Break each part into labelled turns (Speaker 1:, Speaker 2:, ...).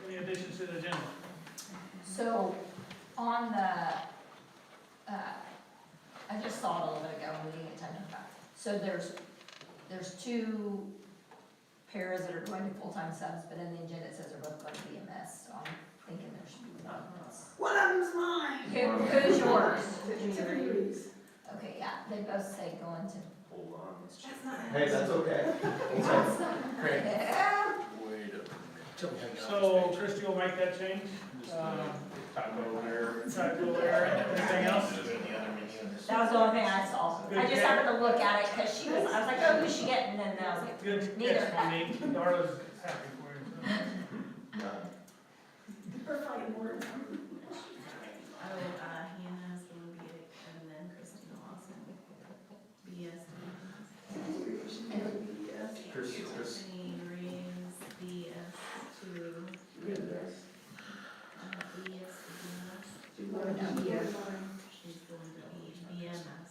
Speaker 1: Any additions to the agenda?
Speaker 2: So, on the, I just saw it a little bit ago, and we didn't get time to talk about it. So there's two pairs that are going to full-time subs, but in the agenda it says they're both going to BMS, so I'm thinking there should be one that's.
Speaker 3: One of them's mine.
Speaker 2: Who's yours?
Speaker 3: Tiffany Reeves.
Speaker 2: Okay, yeah, they both say going to.
Speaker 4: Hold on, let's check.
Speaker 3: That's not.
Speaker 4: Hey, that's okay. Great.
Speaker 2: Yeah.
Speaker 4: Wait a minute.
Speaker 1: So Christie will make that change.
Speaker 4: Typo there.
Speaker 1: Typo there. Anything else?
Speaker 2: That was the only thing I saw. I just
Speaker 1: Good
Speaker 2: happened to look at it, cause she was, I was like, oh, who's she getting? And then I was like,
Speaker 1: Good
Speaker 2: neither.
Speaker 1: catch, Monique. Darla's happy for you.
Speaker 3: Her fighting words.
Speaker 5: Hannah's Olympic, and then Christina Lawson. BS.
Speaker 4: Chris.
Speaker 5: Tiffany Reeves, BS2. BS. She's going to be BMS.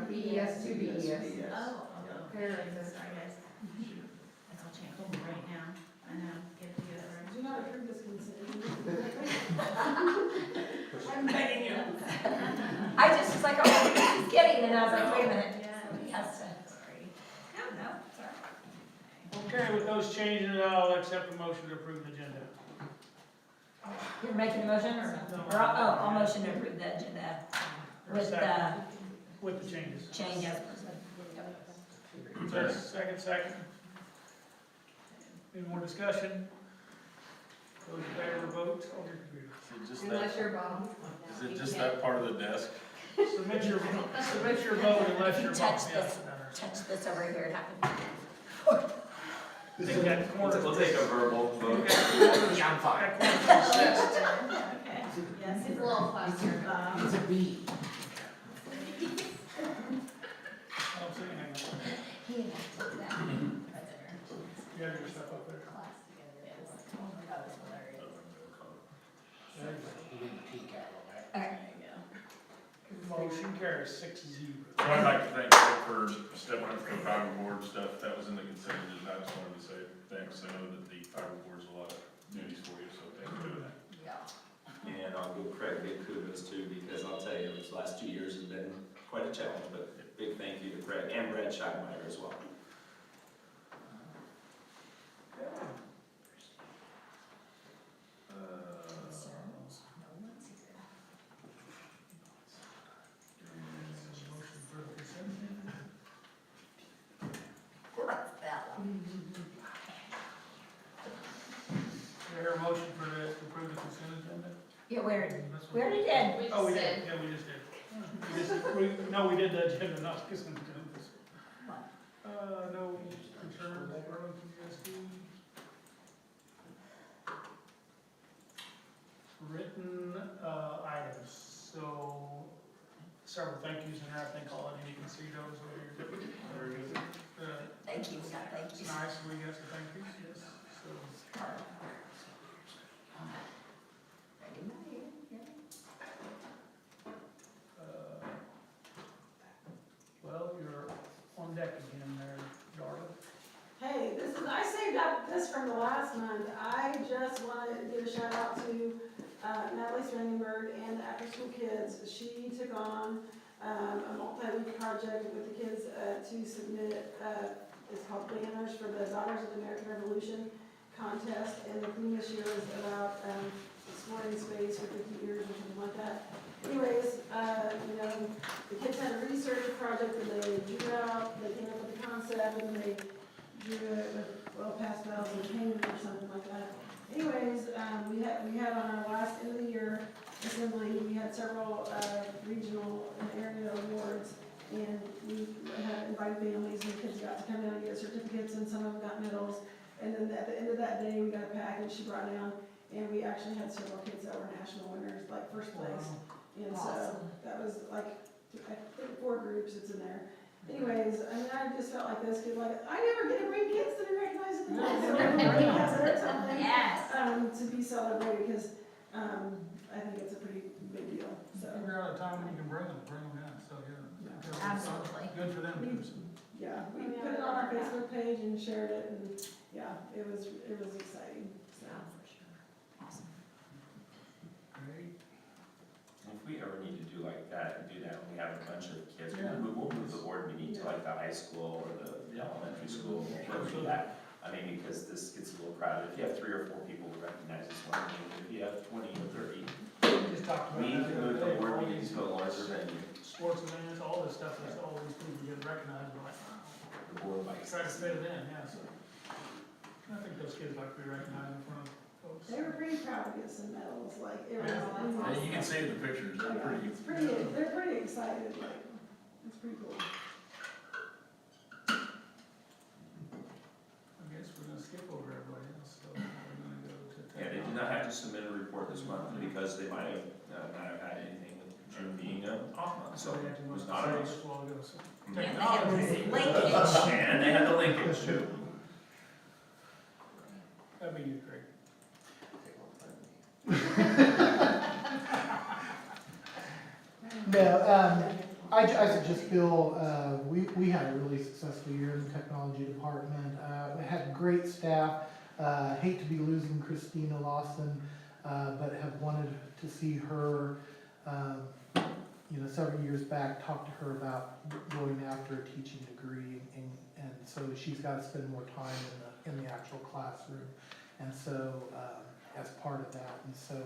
Speaker 3: BES to BES.
Speaker 5: Oh, okay, sorry guys. That's all changed right now. I know, get it together.
Speaker 3: Do not approve this consent. I'm begging you.
Speaker 2: I just was like, oh, she's getting, and I was like, wait a minute.
Speaker 5: Yeah.
Speaker 2: Has to.
Speaker 5: Sorry.
Speaker 2: No, sorry.
Speaker 1: Okay, with those changes, I'll accept a motion to approve the agenda.
Speaker 2: You're making a motion, or?
Speaker 1: No.
Speaker 2: Or I'll motion to approve the agenda with the
Speaker 1: With the changes.
Speaker 2: change as presented.
Speaker 1: Second. Any more discussion? Those in favor vote on your computer.
Speaker 6: Is it just
Speaker 3: Unless
Speaker 6: that,
Speaker 3: you're Bob.
Speaker 6: is it just that part of the desk?
Speaker 1: Submit your vote unless you're.
Speaker 2: Touch
Speaker 1: Yeah.
Speaker 2: this. Touch this over here, it happened.
Speaker 1: Take that corner.
Speaker 4: We'll take a verbal vote.
Speaker 1: Yeah, I'm fine.
Speaker 5: Okay, yes.
Speaker 3: It's a little faster.
Speaker 5: It's a B.
Speaker 2: He and I took that right there.
Speaker 1: You have your stuff up there.
Speaker 2: Class together. Oh my God, it was hilarious. Alright.
Speaker 1: Motion carries 6-0.
Speaker 6: So I'd like to thank you for stepping up for the fiber board stuff, that was in the consent agenda, I just wanted to say thanks, I know that the fiber board's a lot of duties for you, so thanks for doing that.
Speaker 2: Yeah.
Speaker 4: And I'll give Craig big kudos too, because I'll tell you, these last 2 years have been quite a challenge, but big thank you to Craig and Brad Scheidmeyer as well.
Speaker 2: Concerns? No one's here.
Speaker 1: Motion for the consent agenda.
Speaker 2: What's that one?
Speaker 1: Is there a motion for the, to approve the consent agenda?
Speaker 2: Yeah, we already did.
Speaker 1: Oh, we did, yeah, we just did. No, we did the agenda, not consent agenda. No concerns, Burlington USD. Written, items, so several thank yous in there, I think all of you can see those over here. Very good.
Speaker 2: Thank you, Scott, thank you.
Speaker 1: Nice, we got some thank yous, yes, so. Well, you're on deck again there, Darla.
Speaker 3: Hey, I saved up this from the last month. I just wanted to give a shout out to Natalie Spangenberg and the After School Kids. She took on a multi-week project with the kids to submit, it's called Banners for the Daughters of the American Revolution contest. And the theme this year is about exploring space for 50 years or something like that. Anyways, the kids had a research project and they drew out, they came up with the concept and they drew it with pastels and painted or something like that. Anyways, we had on our last end of the year assembly, we had several regional and area awards, and we had invited families and the kids got to come down and get certificates, and some of them got medals. And then at the end of that day, we got a package she brought down, and we actually had several kids that were national winners, like first place. And so
Speaker 2: Awesome.
Speaker 3: that was like, I think 4 groups, it's in there. Anyways, I just felt like this kid, like, I never get to bring kids to be recognized in the class. So everybody has their time,
Speaker 2: Yes.
Speaker 3: to be celebrated, because, I think it's a pretty big deal, so.
Speaker 1: figure out a time when you can bring them in, so, yeah.
Speaker 2: Absolutely.
Speaker 1: Good for them too, so.
Speaker 3: Yeah, we put it on our Facebook page and shared it, and, yeah, it was exciting, so.
Speaker 1: Great.
Speaker 4: If we ever need to do like that, do that when we have a bunch of kids,
Speaker 1: Yeah.
Speaker 4: we'll move the board meeting to like the high school or the elementary school, we'll do that. I mean, because this gets a little crowded, if you have 3 or 4 people who recognize this one, if you have 20 or 30,
Speaker 1: We just talked about
Speaker 4: we
Speaker 1: that
Speaker 4: can
Speaker 1: the
Speaker 4: move
Speaker 1: other
Speaker 4: the
Speaker 1: day,
Speaker 4: board
Speaker 1: all
Speaker 4: meeting
Speaker 1: these
Speaker 4: to a larger venue,
Speaker 1: sports events, all this stuff, that's all these people get recognized, we're like, wow.
Speaker 4: the board likes.
Speaker 1: Try to fit it in, yeah, so. I think those kids like to be recognized in front of folks.
Speaker 3: They were pretty proud to get some medals, like, it was.
Speaker 1: Yeah.
Speaker 6: And you can see the pictures, they're
Speaker 3: Yeah,
Speaker 6: pretty.
Speaker 3: it's pretty, they're pretty excited, like, it's pretty cool.
Speaker 1: I guess we're gonna skip over everybody else, so we're gonna go to.
Speaker 4: Yeah, they do not have to submit a report this month because they might have not have had anything with June being
Speaker 1: Off month, so they had too much
Speaker 4: It's
Speaker 1: to
Speaker 4: not
Speaker 1: say
Speaker 4: us.
Speaker 1: just a while ago, so.
Speaker 2: And they
Speaker 1: Technology.
Speaker 2: have linkage.
Speaker 4: And they had the linkage too.
Speaker 1: That'd be you, Craig.
Speaker 7: No, I just feel, we had a really successful year in the technology department. We had great staff. Hate to be losing Christina Lawson, but have wanted to see her, several years back, talk to her about going after a teaching degree, and so she's got to spend more time in the actual classroom. And so, as part of that, and so,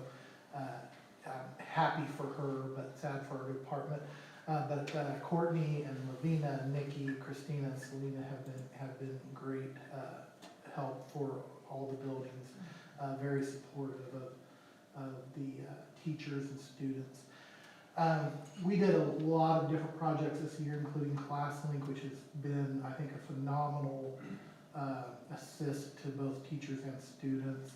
Speaker 7: I'm happy for her, but sad for our department. But Courtney and Lavina, Nikki, Christina, and Selena have been great help for all the buildings. Very supportive of the teachers and students. We did a lot of different projects this year, including ClassLink, which has been, I think, a phenomenal assist to both teachers and students.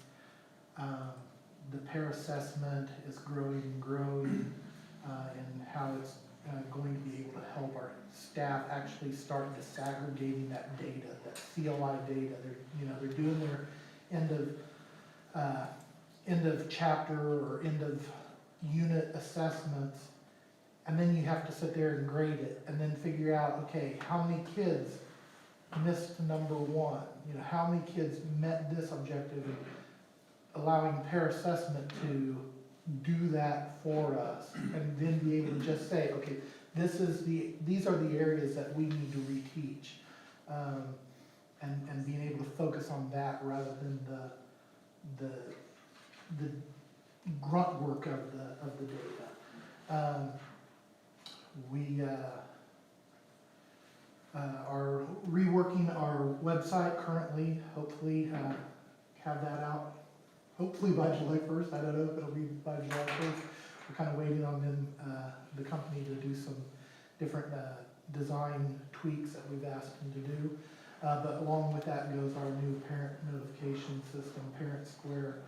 Speaker 7: The pair assessment is growing and growing, and how it's going to be able to help our staff actually start disaggregating that data, that CLI data. They're doing their end of chapter or end of unit assessments, and then you have to sit there and grade it, and then figure out, okay, how many kids missed number 1? How many kids met this objective, and allowing pair assessment to do that for us, and then be able to just say, okay, these are the areas that we need to reteach, and being able to focus on that rather than the grunt work of the data. We are reworking our website currently, hopefully have that out hopefully by July 1st. I don't know if it'll be by July 1st. We're kind of waiting on them, the company, to do some different design tweaks that we've asked them to do. But along with that goes our new parent notification system, Parent Square,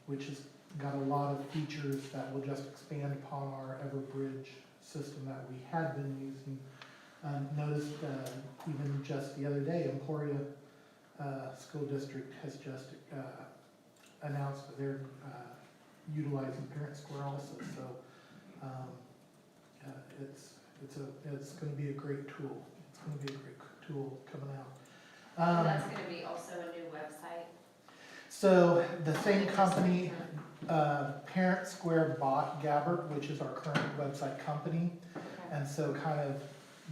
Speaker 7: which has got a lot of features that will just expand upon our Everbridge system that we had been using. Noticed even just the other day, Emporia School District has just announced that they're utilizing Parent Square also. So it's going to be a great tool. It's going to be a great tool coming out.
Speaker 5: That's gonna be also a new website.
Speaker 7: So the same company, Parent Square bought Gabbert, which is our current website company. And so kind of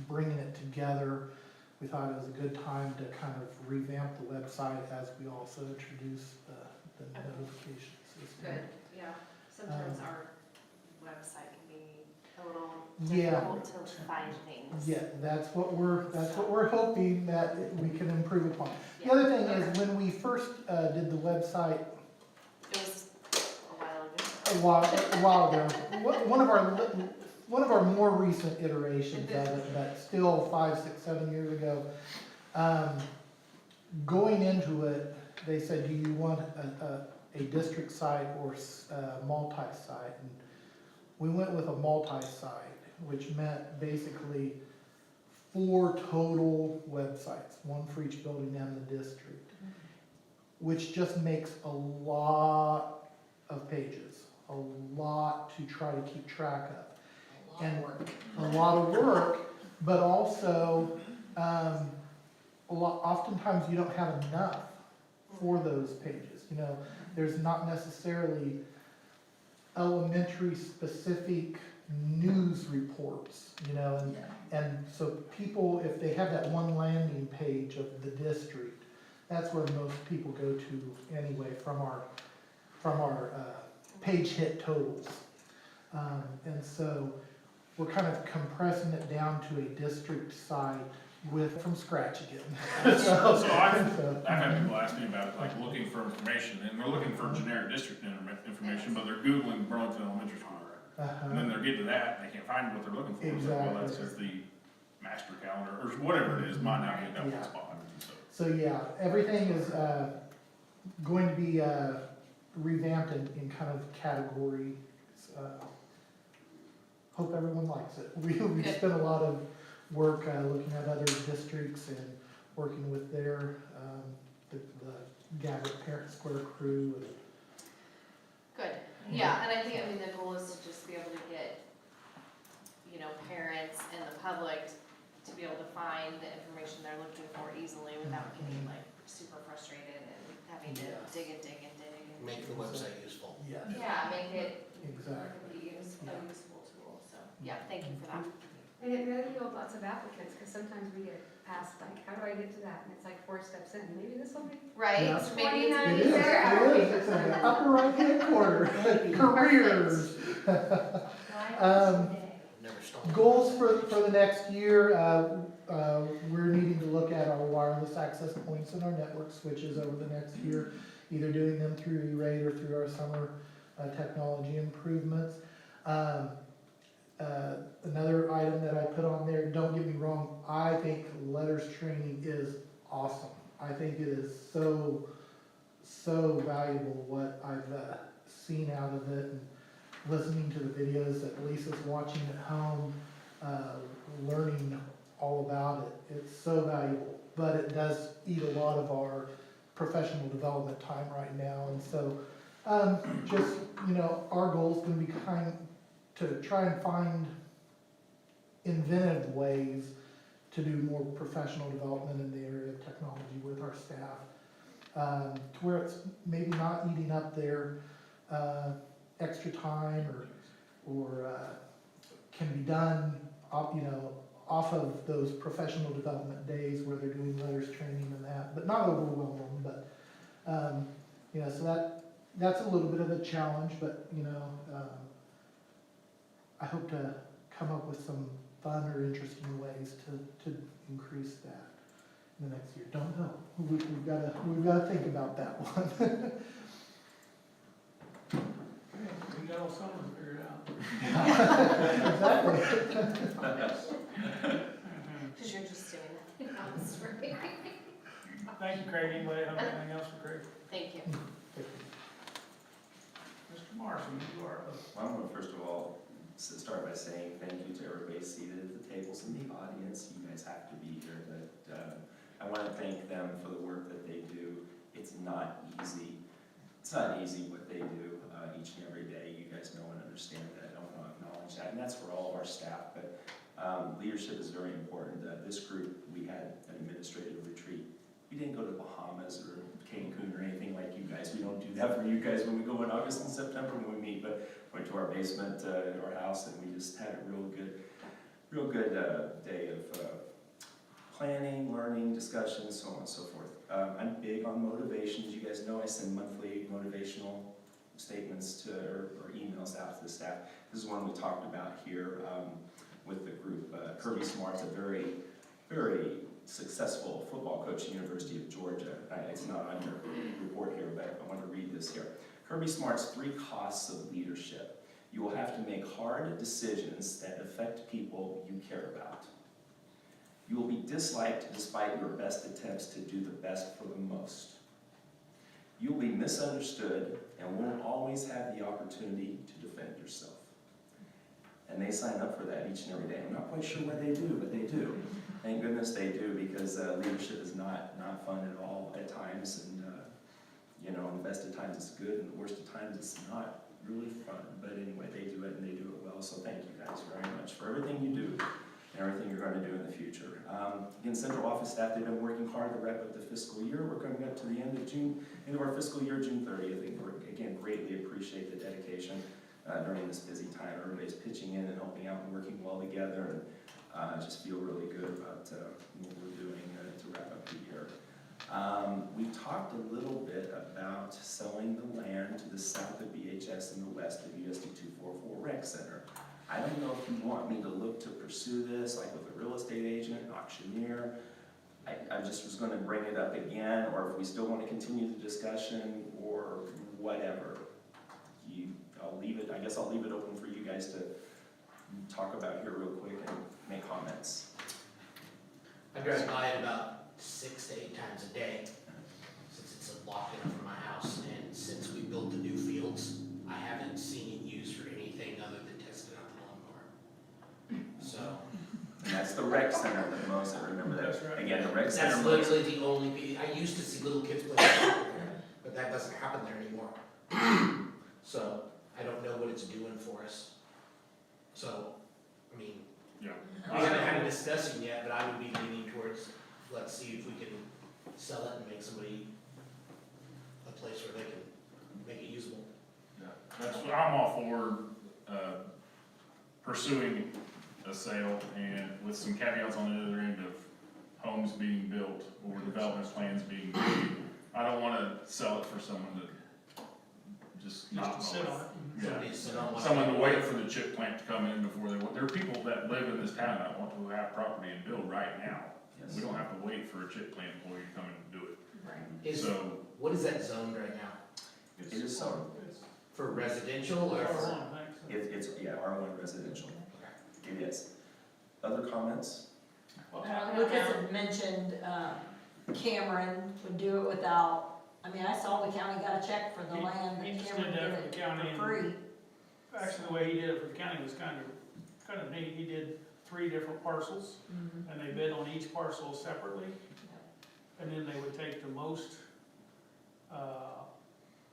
Speaker 7: bringing it together, we thought it was a good time to kind of revamp the website as we also introduce the notification system.
Speaker 5: Good, yeah. Sometimes our website can be a little
Speaker 7: Yeah.
Speaker 5: difficult to find things.
Speaker 7: Yeah, that's what we're hoping that we can improve upon. The other thing is, when we first did the website
Speaker 5: It was a while ago.
Speaker 7: a while ago, one of our more recent iterations of it, but still 5, 6, 7 years ago, going into it, they said, do you want a district site or multi-site? And we went with a multi-site, which meant basically 4 total websites, 1 for each building and the district, which just makes a lot of pages, a lot to try to keep track of.
Speaker 2: A lot of work.
Speaker 7: A lot of work, but also, oftentimes you don't have enough for those pages, you know, there's not necessarily elementary specific news reports, you know, and so people, if they have that one landing page of the district, that's where most people go to anyway from our page hit totals. And so we're kind of compressing it down to a district site from scratch again.
Speaker 6: So I've had people ask me about like looking for information, and they're looking for generic district information, but they're Googling Burlington Elementary School. And then they're getting to that, and they can't find what they're looking for. It's like, well, that's just the master calendar, or whatever it is, might not get that one spot, so.
Speaker 7: So yeah, everything is going to be revamped in kind of categories. Hope everyone likes it. We
Speaker 2: Good.
Speaker 7: spent a lot of work looking at other districts and working with their, the Gabbard Parent Square crew.
Speaker 8: Good, yeah, and I think, I mean, the goal is to just be able to get, you know, parents and the public to be able to find the information they're looking for easily without getting like super frustrated and having to
Speaker 7: Yes.
Speaker 8: dig and dig and dig. and
Speaker 9: Make the website useful.
Speaker 7: Yes,
Speaker 8: Yeah, make it
Speaker 7: exactly.
Speaker 8: be a useful tool, so, yeah, thank you for that.
Speaker 10: And it really built lots of applicants, because sometimes we get asked like, how do I get to that? And it's like 4 steps in, maybe this will be.
Speaker 8: Right,
Speaker 7: Yeah.
Speaker 8: so maybe it's.
Speaker 10: 29
Speaker 7: It is, it's in the upper right hand corner, careers.
Speaker 9: Never stop.
Speaker 7: Goals for the next year, we're needing to look at our wireless access points and our network switches over the next year, either doing them through E-rate or through our summer technology improvements. Another item that I put on there, don't get me wrong, I think letters training is awesome. I think it is so valuable what I've seen out of it, and listening to the videos that Lisa's watching at home, learning all about it. It's so valuable, but it does eat a lot of our professional development time right now. And so, just, you know, our goal is gonna be to try and find inventive ways to do more professional development in the area of technology with our staff, to where it's maybe not eating up their extra time or can be done off of those professional development days where they're doing letters training and that, but not overwhelm them. But so that's a little bit of a challenge, but I hope to come up with some fun or interesting ways to increase that in the next year. Don't know. We've got to think about that one.
Speaker 1: We got all summer figured out.
Speaker 7: Exactly.
Speaker 8: Because you're just doing that. That's right.
Speaker 1: Thank you, Craig. Anybody have anything else for Craig?
Speaker 8: Thank you.
Speaker 1: Mr. Marson, you are up.
Speaker 4: Well, I'm going to first of all start by saying thank you to everybody seated at the tables in the audience. You guys have to be here, but I want to thank them for the work that they do. It's not easy. It's not easy what they do each and every day. You guys know and understand that. I want to acknowledge that, and that's for all of our staff. But leadership is very important. This group, we had an administrative retreat. We didn't go to the Bahamas or Cancun or anything like you guys. We don't do that for you guys when we go in August and September when we meet, but went to our basement, our house, and we just had a real good day of planning, learning, discussion, so on and so forth. I'm big on motivation. As you guys know, I send monthly motivational statements or emails out to the staff. This is one we talked about here with the group. Kirby Smart's a very, very successful football coach at the University of Georgia. It's not on your report here, but I want to read this here. Kirby Smart's 3 costs of leadership. You will have to make hard decisions that affect people you care about. You will be disliked despite your best attempts to do the best for the most. You will be misunderstood and won't always have the opportunity to defend yourself. And they sign up for that each and every day. I'm not quite sure why they do, but they do. Thank goodness they do, because leadership is not fun at all at times, and the best of times it's good, and the worst of times it's not really fun. But anyway, they do it and they do it well, so thank you guys very much for everything you do and everything you're going to do in the future. Again, central office staff, they've been working hard to wrap up the fiscal year. We're coming up to the end of our fiscal year, June 30th. We, again, greatly appreciate the dedication during this busy time. Everybody's pitching in and helping out and working well together, and just feel really good about what we're doing to wrap up the year. We talked a little bit about selling the land to the south of BHS and the west of USD 244 Rec Center. I don't know if you want me to look to pursue this, like with a real estate agent, an auctioneer. I just was gonna bring it up again, or if we still want to continue the discussion, or whatever. I guess I'll leave it open for you guys to talk about here real quick and make comments.
Speaker 9: I drive by it about 6 to 8 times a day, since it's locked in from my house, and since we built the new fields, I haven't seen it used for anything other than testing out the lawnmower. So,
Speaker 4: And that's the rec center that mows it, remember that?
Speaker 1: That's right.
Speaker 4: Again, the rec center
Speaker 9: that's
Speaker 4: mows.
Speaker 9: literally the only, I used to see little kids playing soccer there, but that doesn't happen there anymore. So, I don't know what it's doing for us. So, I mean,
Speaker 6: Yeah.
Speaker 9: we haven't had a discussion yet, but I would be leaning towards, let's see if we can sell it and make somebody a place where they can make it usable.
Speaker 6: That's what I'm all for, pursuing a sale and with some caveats on the other end of homes being built or development plans being made. I don't wanna sell it for someone that just not
Speaker 1: Just to sit
Speaker 6: know.
Speaker 1: on it.
Speaker 6: Yeah.
Speaker 9: Somebody sit on one-
Speaker 6: Someone to wait for the chip plant to come in before they, there are people that live in this town that want to have property and build right now.
Speaker 4: Yes.
Speaker 6: We don't have to wait for a chip plant employee to come in and do it.
Speaker 9: Is,
Speaker 6: So,
Speaker 9: what is that zoned right now?
Speaker 4: It is so.
Speaker 1: It's
Speaker 9: For residential or for?
Speaker 1: R1, I think, so.
Speaker 4: It's, yeah, R1 residential. It is. Other comments?
Speaker 2: Lucas had mentioned, Cameron would do it without, I mean, I saw the county got a check for the land,
Speaker 1: He
Speaker 2: that
Speaker 1: just
Speaker 2: Cameron
Speaker 1: did
Speaker 2: did
Speaker 1: that for
Speaker 2: it
Speaker 1: the county,
Speaker 2: for
Speaker 1: and
Speaker 2: free.
Speaker 1: actually, the way he did it for the county was kind of neat. He did 3 different parcels, and they bid on each parcel separately. And then they would take the most,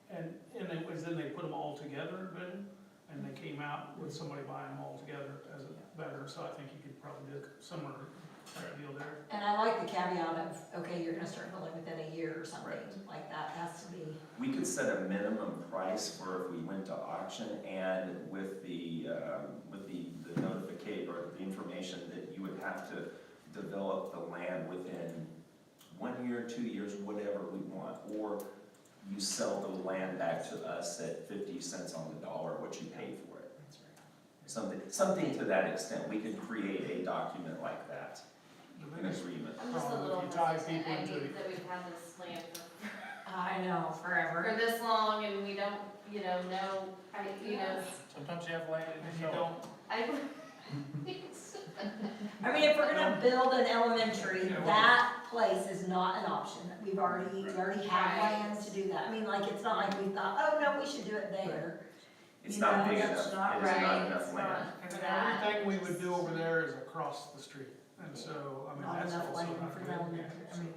Speaker 1: and then they put them all together, and they came out with somebody buying them all together as a better, so I think you could probably do a similar type of deal there.
Speaker 2: And I like the caveat of, okay, you're gonna start building within a year or something,
Speaker 4: Right.
Speaker 2: like that has to be.
Speaker 4: We could set a minimum price for if we went to auction, and with the notificate or the information that you would have to develop the land within 1 year, 2 years, whatever we want, or you sell the land back to us at 50 cents on the dollar, what you paid for it. Something to that extent. We could create a document like that,
Speaker 1: The
Speaker 4: an
Speaker 1: biggest
Speaker 4: agreement.
Speaker 8: I'm just a
Speaker 1: If
Speaker 8: little
Speaker 1: you tie
Speaker 8: hesitant,
Speaker 1: people
Speaker 8: I
Speaker 1: into
Speaker 8: hate
Speaker 1: it.
Speaker 8: that we've had this land
Speaker 2: I know,
Speaker 8: for
Speaker 2: forever.
Speaker 8: this long and we don't, know,
Speaker 1: Sometimes you have land and you don't.
Speaker 8: I.
Speaker 2: I mean, if we're gonna build an elementary,
Speaker 1: Yeah, well-
Speaker 2: that place is not an option. We already have
Speaker 8: Right.
Speaker 2: land to do that. I mean, like, it's not like we thought, oh, no, we should do it there.
Speaker 4: It's
Speaker 2: You
Speaker 4: not
Speaker 2: know,
Speaker 4: big
Speaker 2: that's
Speaker 4: enough.
Speaker 2: not
Speaker 4: It is not
Speaker 8: right,
Speaker 4: enough
Speaker 8: it's
Speaker 4: land.
Speaker 8: not.
Speaker 1: And then everything we would do over there is across the street, and so, I mean,
Speaker 2: Not
Speaker 1: that's
Speaker 2: enough
Speaker 1: also
Speaker 2: land
Speaker 1: not
Speaker 2: for
Speaker 1: good.
Speaker 2: elementary, I mean,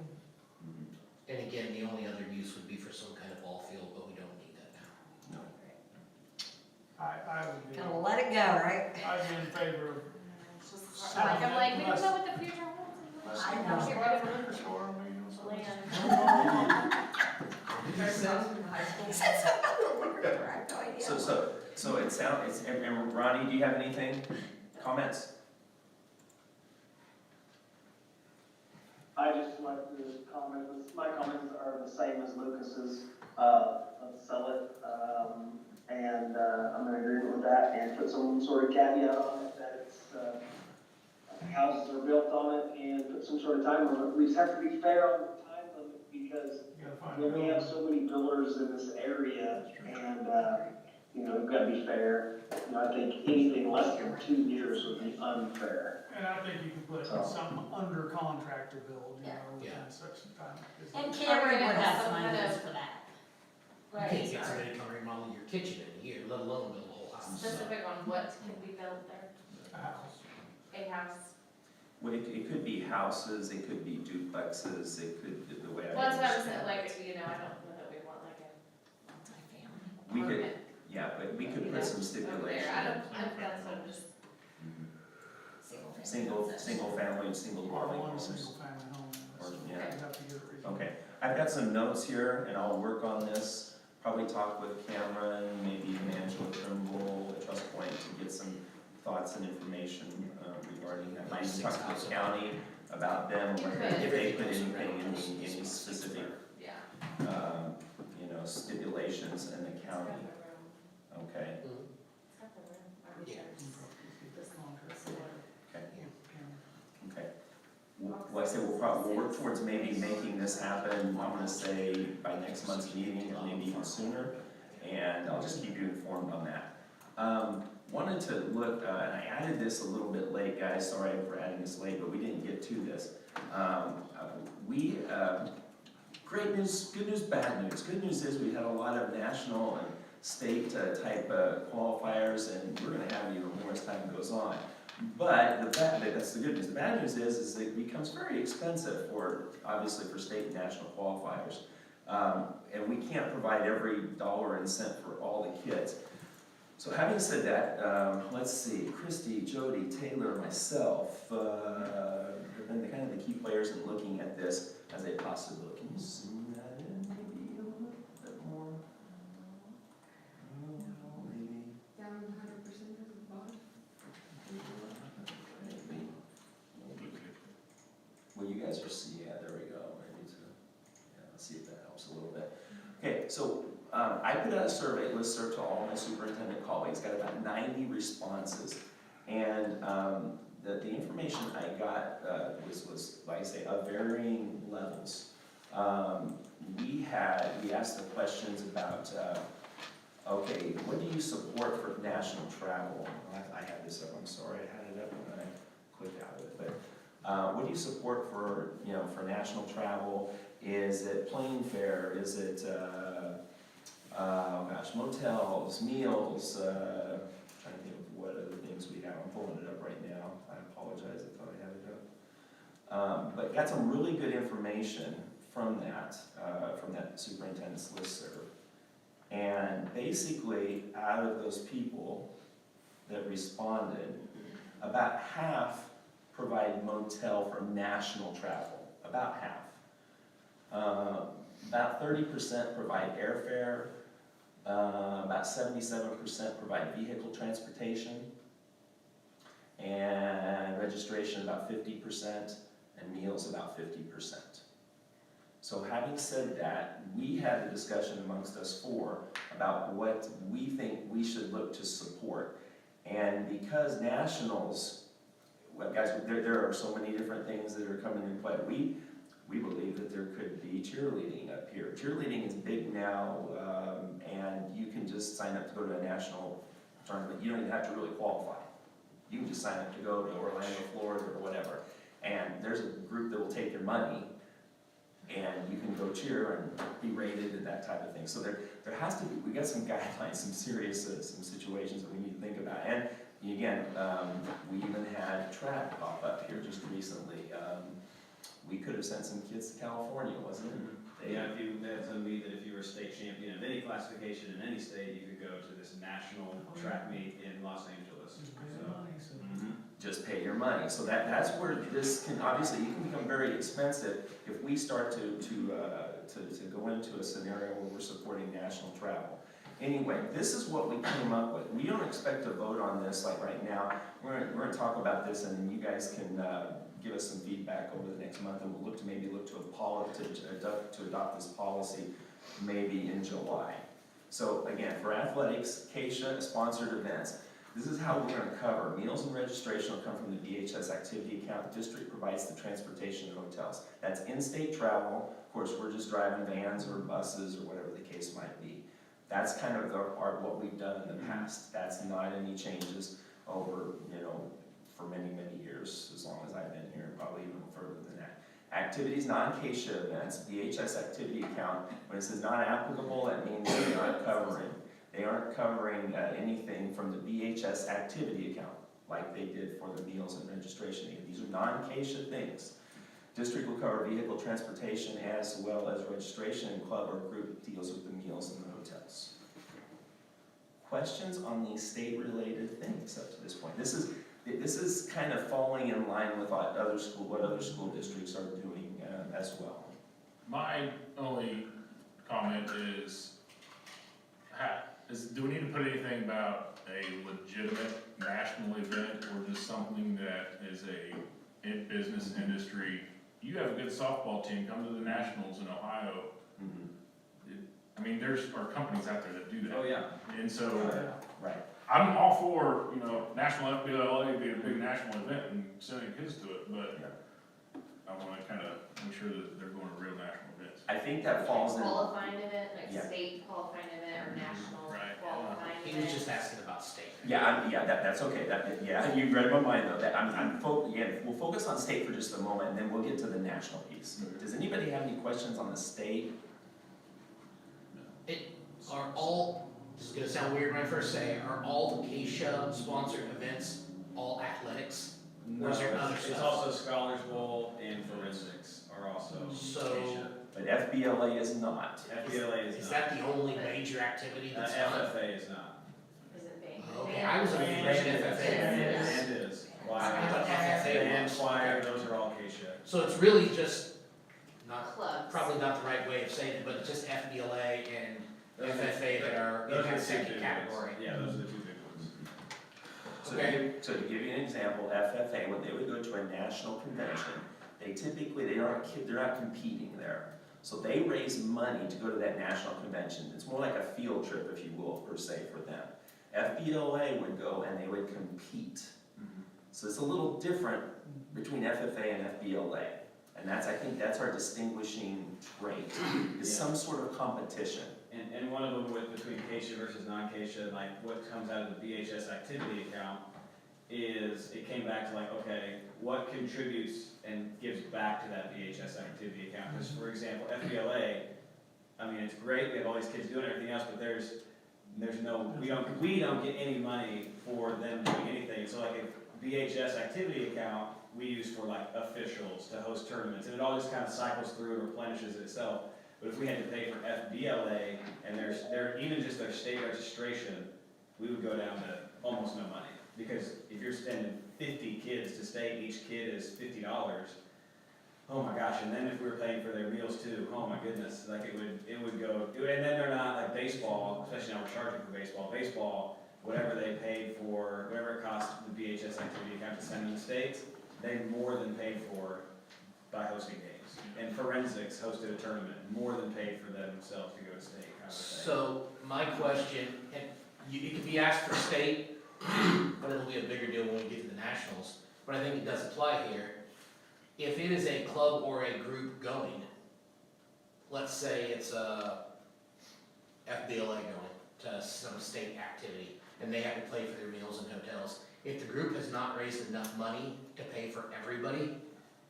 Speaker 9: And again, the only other use would be for some kind of ball field, but we don't need that now.
Speaker 4: No.
Speaker 1: I would be,
Speaker 2: gotta let it go, right?
Speaker 1: I'd be in favor of.
Speaker 8: It's just hard. I'm like, we don't know what the future holds.
Speaker 1: Let's
Speaker 2: I
Speaker 1: get
Speaker 2: know.
Speaker 1: rid of the liquor store, I mean, you know,
Speaker 8: Land.
Speaker 2: He said something about the liquor store, I have no idea.
Speaker 4: So it sounds, and Ronnie, do you have anything, comments?
Speaker 11: I just like to comment, my comments are the same as Lucas's, let's sell it, and, I'm in agreement with that, and put some sort of caveat on it, that it's, houses are built on it, and put some sort of time limit. We just have to be fair on the time limit, because
Speaker 1: you gotta find
Speaker 11: we
Speaker 1: a
Speaker 11: only have
Speaker 1: building.
Speaker 11: so many builders in this area, and, we've gotta be fair. I think anything less than 2 years would be unfair.
Speaker 1: And I think you can put something under contract to build,
Speaker 2: Yeah.
Speaker 1: within such a time.
Speaker 2: And Cameron would have some
Speaker 8: Some kind
Speaker 2: ideas
Speaker 8: of-
Speaker 2: for that.
Speaker 9: You can't get somebody to come remodel your kitchen in a year, let alone build a whole house.
Speaker 8: Specific on what can be built there,
Speaker 1: A house.
Speaker 8: a house.
Speaker 4: Well, it could be houses, it could be duplexes, it could, the way I
Speaker 8: Well, that's what I'm
Speaker 4: understand
Speaker 8: saying,
Speaker 4: it.
Speaker 8: I don't know that we want like a
Speaker 4: We could,
Speaker 8: permanent.
Speaker 4: Yeah, but we could put some stipulation.
Speaker 8: Over there, I don't, that's what I'm just,
Speaker 4: Single family, single dwelling
Speaker 1: One
Speaker 4: homes.
Speaker 1: single family home.
Speaker 4: Or,
Speaker 1: So
Speaker 4: yeah.
Speaker 1: you have to get it reviewed.
Speaker 4: Okay, I've got some notes here and I'll work on this, probably talk with Cameron, maybe even Angela Trimble at Trust Point to get some thoughts and information regarding that. Might even talk to the county about them,
Speaker 8: You
Speaker 4: like,
Speaker 8: could.
Speaker 4: if they put anything, any specific,
Speaker 8: yeah.
Speaker 4: you know, stipulations in the county, okay?
Speaker 9: Yeah.
Speaker 4: Okay. Well, I say we'll work towards maybe making this happen, I'm gonna say by next month's meeting, or maybe even sooner, and I'll just keep you informed on that. Wanted to look, and I added this a little bit late, guys, sorry for adding this late, but we didn't get to this. Great news, good news, bad news. Good news is we had a lot of national and state type qualifiers, and we're gonna have even more as time goes on. But that's the good news. The bad news is it becomes very expensive obviously for state and national qualifiers. And we can't provide every dollar and cent for all the kids. So having said that, let's see, Christy, Jody, Taylor, myself, have been kind of the key players in looking at this as a possibility. Can you zoom that in maybe a little bit more? Maybe.
Speaker 10: Down 100% of the bottom.
Speaker 4: Maybe. Well, you guys are seeing, yeah, there we go. Maybe let's see if that helps a little bit. Okay, so I put out a survey, listserv to all my superintendent colleagues, got about 90 responses. And the information I got was, like I say, of varying levels. We asked the questions about, okay, what do you support for national travel? I had this up, I'm sorry, I had it up and I clicked out of it. But what do you support for, for national travel? Is it plane fare? Is it, motels, meals? Trying to think of what other things we have. I'm pulling it up right now. I apologize, I thought I had it up. But got some really good information from that superintendent's listserv. And basically, out of those people that responded, about half provide motel for national travel, about half. About 30% provide airfare, about 77% provide vehicle transportation, and registration about 50%, and meals about 50%. So having said that, we had a discussion amongst us four about what we think we should look to support. And because nationals, well, guys, there are so many different things that are coming into play. We believe that there could be cheerleading up here. Cheerleading is big now, and you can just sign up to go to a national tournament. You don't even have to really qualify. You can just sign up to go to Orlando, Florida, or whatever. And there's a group that will take your money, and you can go cheer and be rated and that type of thing. So there has to be, we got some guidelines, some serious, some situations that we need to think about. And again, we even had track pop up here just recently. We could have sent some kids to California, wasn't it?
Speaker 12: Yeah, if you had somebody that if you were a state champion of any classification in any state, you could go to this national track meet in Los Angeles.
Speaker 4: Just pay your money. So that's where this can, obviously, you can become very expensive if we start to go into a scenario where we're supporting national travel. Anyway, this is what we came up with. We don't expect to vote on this like right now. We're gonna talk about this, and then you guys can give us some feedback over the next month, and we'll look to adopt this policy maybe in July. So again, for athletics, CASHA sponsored events, this is how we're going to cover. Meals and registration will come from the DHS activity account. The district provides the transportation and hotels. That's in-state travel. Of course, we're just driving vans or buses or whatever the case might be. That's kind of what we've done in the past. That's not any changes over, for many, many years, as long as I've been here, probably even further than that. Activities, non-CASHA events, DHS activity account, when it says not applicable, that means they're not covering. They aren't covering anything from the VHS activity account, like they did for the meals and registration. These are non-CASHA things. District will cover vehicle transportation as well as registration, and club or group deals with the meals and the hotels. questions on these state-related things up to this point? This is kind of falling in line with what other school districts are doing as well.
Speaker 6: My only comment is, do we need to put anything about a legitimate national event or just something that is in business industry? You have a good softball team, come to the Nationals in Ohio. I mean, are companies out there that do that.
Speaker 12: Oh, yeah.
Speaker 6: And so,
Speaker 4: Right.
Speaker 6: I'm all for, national FBLA being a big national event and sending kids to it, but I wanna kinda make sure that they're going to real national events.
Speaker 4: I think that falls in.
Speaker 8: Qualifying event, like
Speaker 4: Yeah.
Speaker 8: state qualifying event or national
Speaker 6: Right.
Speaker 8: qualifying
Speaker 9: He
Speaker 8: event.
Speaker 9: was just asking about state.
Speaker 4: That's okay, you read my mind though, we'll focus on state for just a moment, and then we'll get to the national piece. Does anybody have any questions on the state?
Speaker 9: Are all, this is gonna sound weird when I first say, are all the Acacia sponsored events all athletics?
Speaker 12: No,
Speaker 9: Or is there other
Speaker 12: it's
Speaker 9: stuff?
Speaker 12: also Scholars Bowl and forensics are also
Speaker 9: So-
Speaker 12: Acacia.
Speaker 4: But FBLA is not.
Speaker 12: FBLA is not.
Speaker 9: Is that the only major activity that's done?
Speaker 12: FFA is not.
Speaker 8: Is it band?
Speaker 9: Okay, I was under the impression FFA.
Speaker 12: And is.
Speaker 9: I
Speaker 12: Choir,
Speaker 9: thought FFA
Speaker 12: band,
Speaker 9: was.
Speaker 12: choir, those are all Acacia.
Speaker 9: So it's really just, not,
Speaker 8: Clubs.
Speaker 9: probably not the right way of saying it, but it's just FBLA and FFA that are in
Speaker 12: Those are
Speaker 9: that
Speaker 12: the two
Speaker 9: second
Speaker 12: big
Speaker 9: category.
Speaker 12: ones. Yeah, those are the two big ones.
Speaker 4: So to give you an example, FFA, when they would go to a national convention, they're not competing there. So they raise money to go to that national convention. It's more like a field trip, if you will, per se, for them. FBLA would go and they would compete. So it's a little different between FFA and FBLA. And I think that's our distinguishing trait, is some sort of competition.
Speaker 12: And one of them between Acacia versus non-Acacia, like what comes out of the BHS activity account is, it came back to like, okay, what contributes and gives back to that BHS activity account? Because for example, FBLA, I mean, it's great, we have all these kids doing everything else, but there's no, we don't get any money for them doing anything. So like if BHS activity account, we use for like officials to host tournaments, and it all just kind of cycles through and replenishes itself. But if we had to pay for FBLA and even just their state registration, we would go down to almost no money. Because if you're sending 50 kids to state, each kid is $50, oh my gosh, and then if we were paying for their meals too, oh my goodness, like it would go, and then they're not like baseball, especially now we're charging for baseball, whatever they paid for, whatever it cost the BHS activity account to send them to states, they more than paid for by hosting games. And forensics hosted a tournament, more than paid for themselves to go to state, kind of thing.
Speaker 9: So my question, and it can be asked for state, but it'll be a bigger deal when we get to the nationals, but I think it does apply here. If it is a club or a group going, let's say it's a FBLA going to some state activity, and they have to pay for their meals and hotels. If the group has not raised enough money to pay for everybody,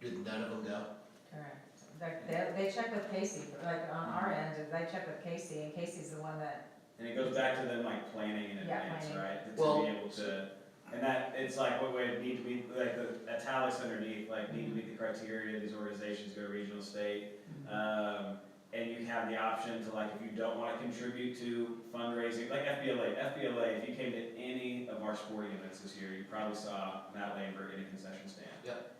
Speaker 9: do none of them go?
Speaker 13: Correct. They check with Casey, like on our end, they check with Casey, and Casey's the one that,
Speaker 12: And it goes back to them like planning in
Speaker 13: Yeah,
Speaker 12: advance,
Speaker 13: planning.
Speaker 12: right?
Speaker 9: Well-
Speaker 12: To be able to, and that, it's like what would need to be, like the italics underneath, like need to meet the criteria, these organizations go regional, state. And you have the option to like, if you don't wanna contribute to fundraising, like FBLA, if you came to any of our sporting events this year, you probably saw Matt Lambert in a concession stand.
Speaker 9: Yep.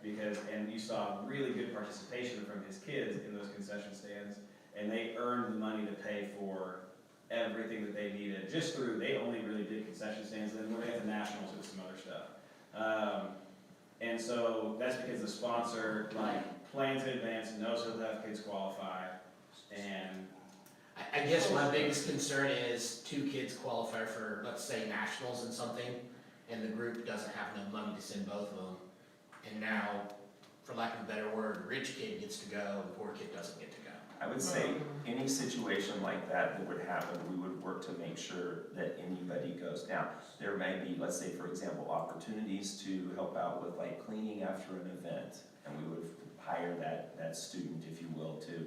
Speaker 12: And you saw really good participation from his kids in those concession stands, and they earned the money to pay for everything that they needed, just through, they only really did concession stands, and then when they had the nationals, it was some other stuff. And so that's because the sponsor, like, plans in advance, knows he'll have kids qualify, and
Speaker 9: I guess my biggest concern is 2 kids qualify for, let's say, nationals and something, and the group doesn't have enough money to send both of them. And now, for lack of a better word, rich kid gets to go and poor kid doesn't get to go.
Speaker 4: I would say any situation like that would happen, we would work to make sure that anybody goes. Now, there may be, let's say, for example, opportunities to help out with like cleaning after an event, and we would hire that student, if you will, to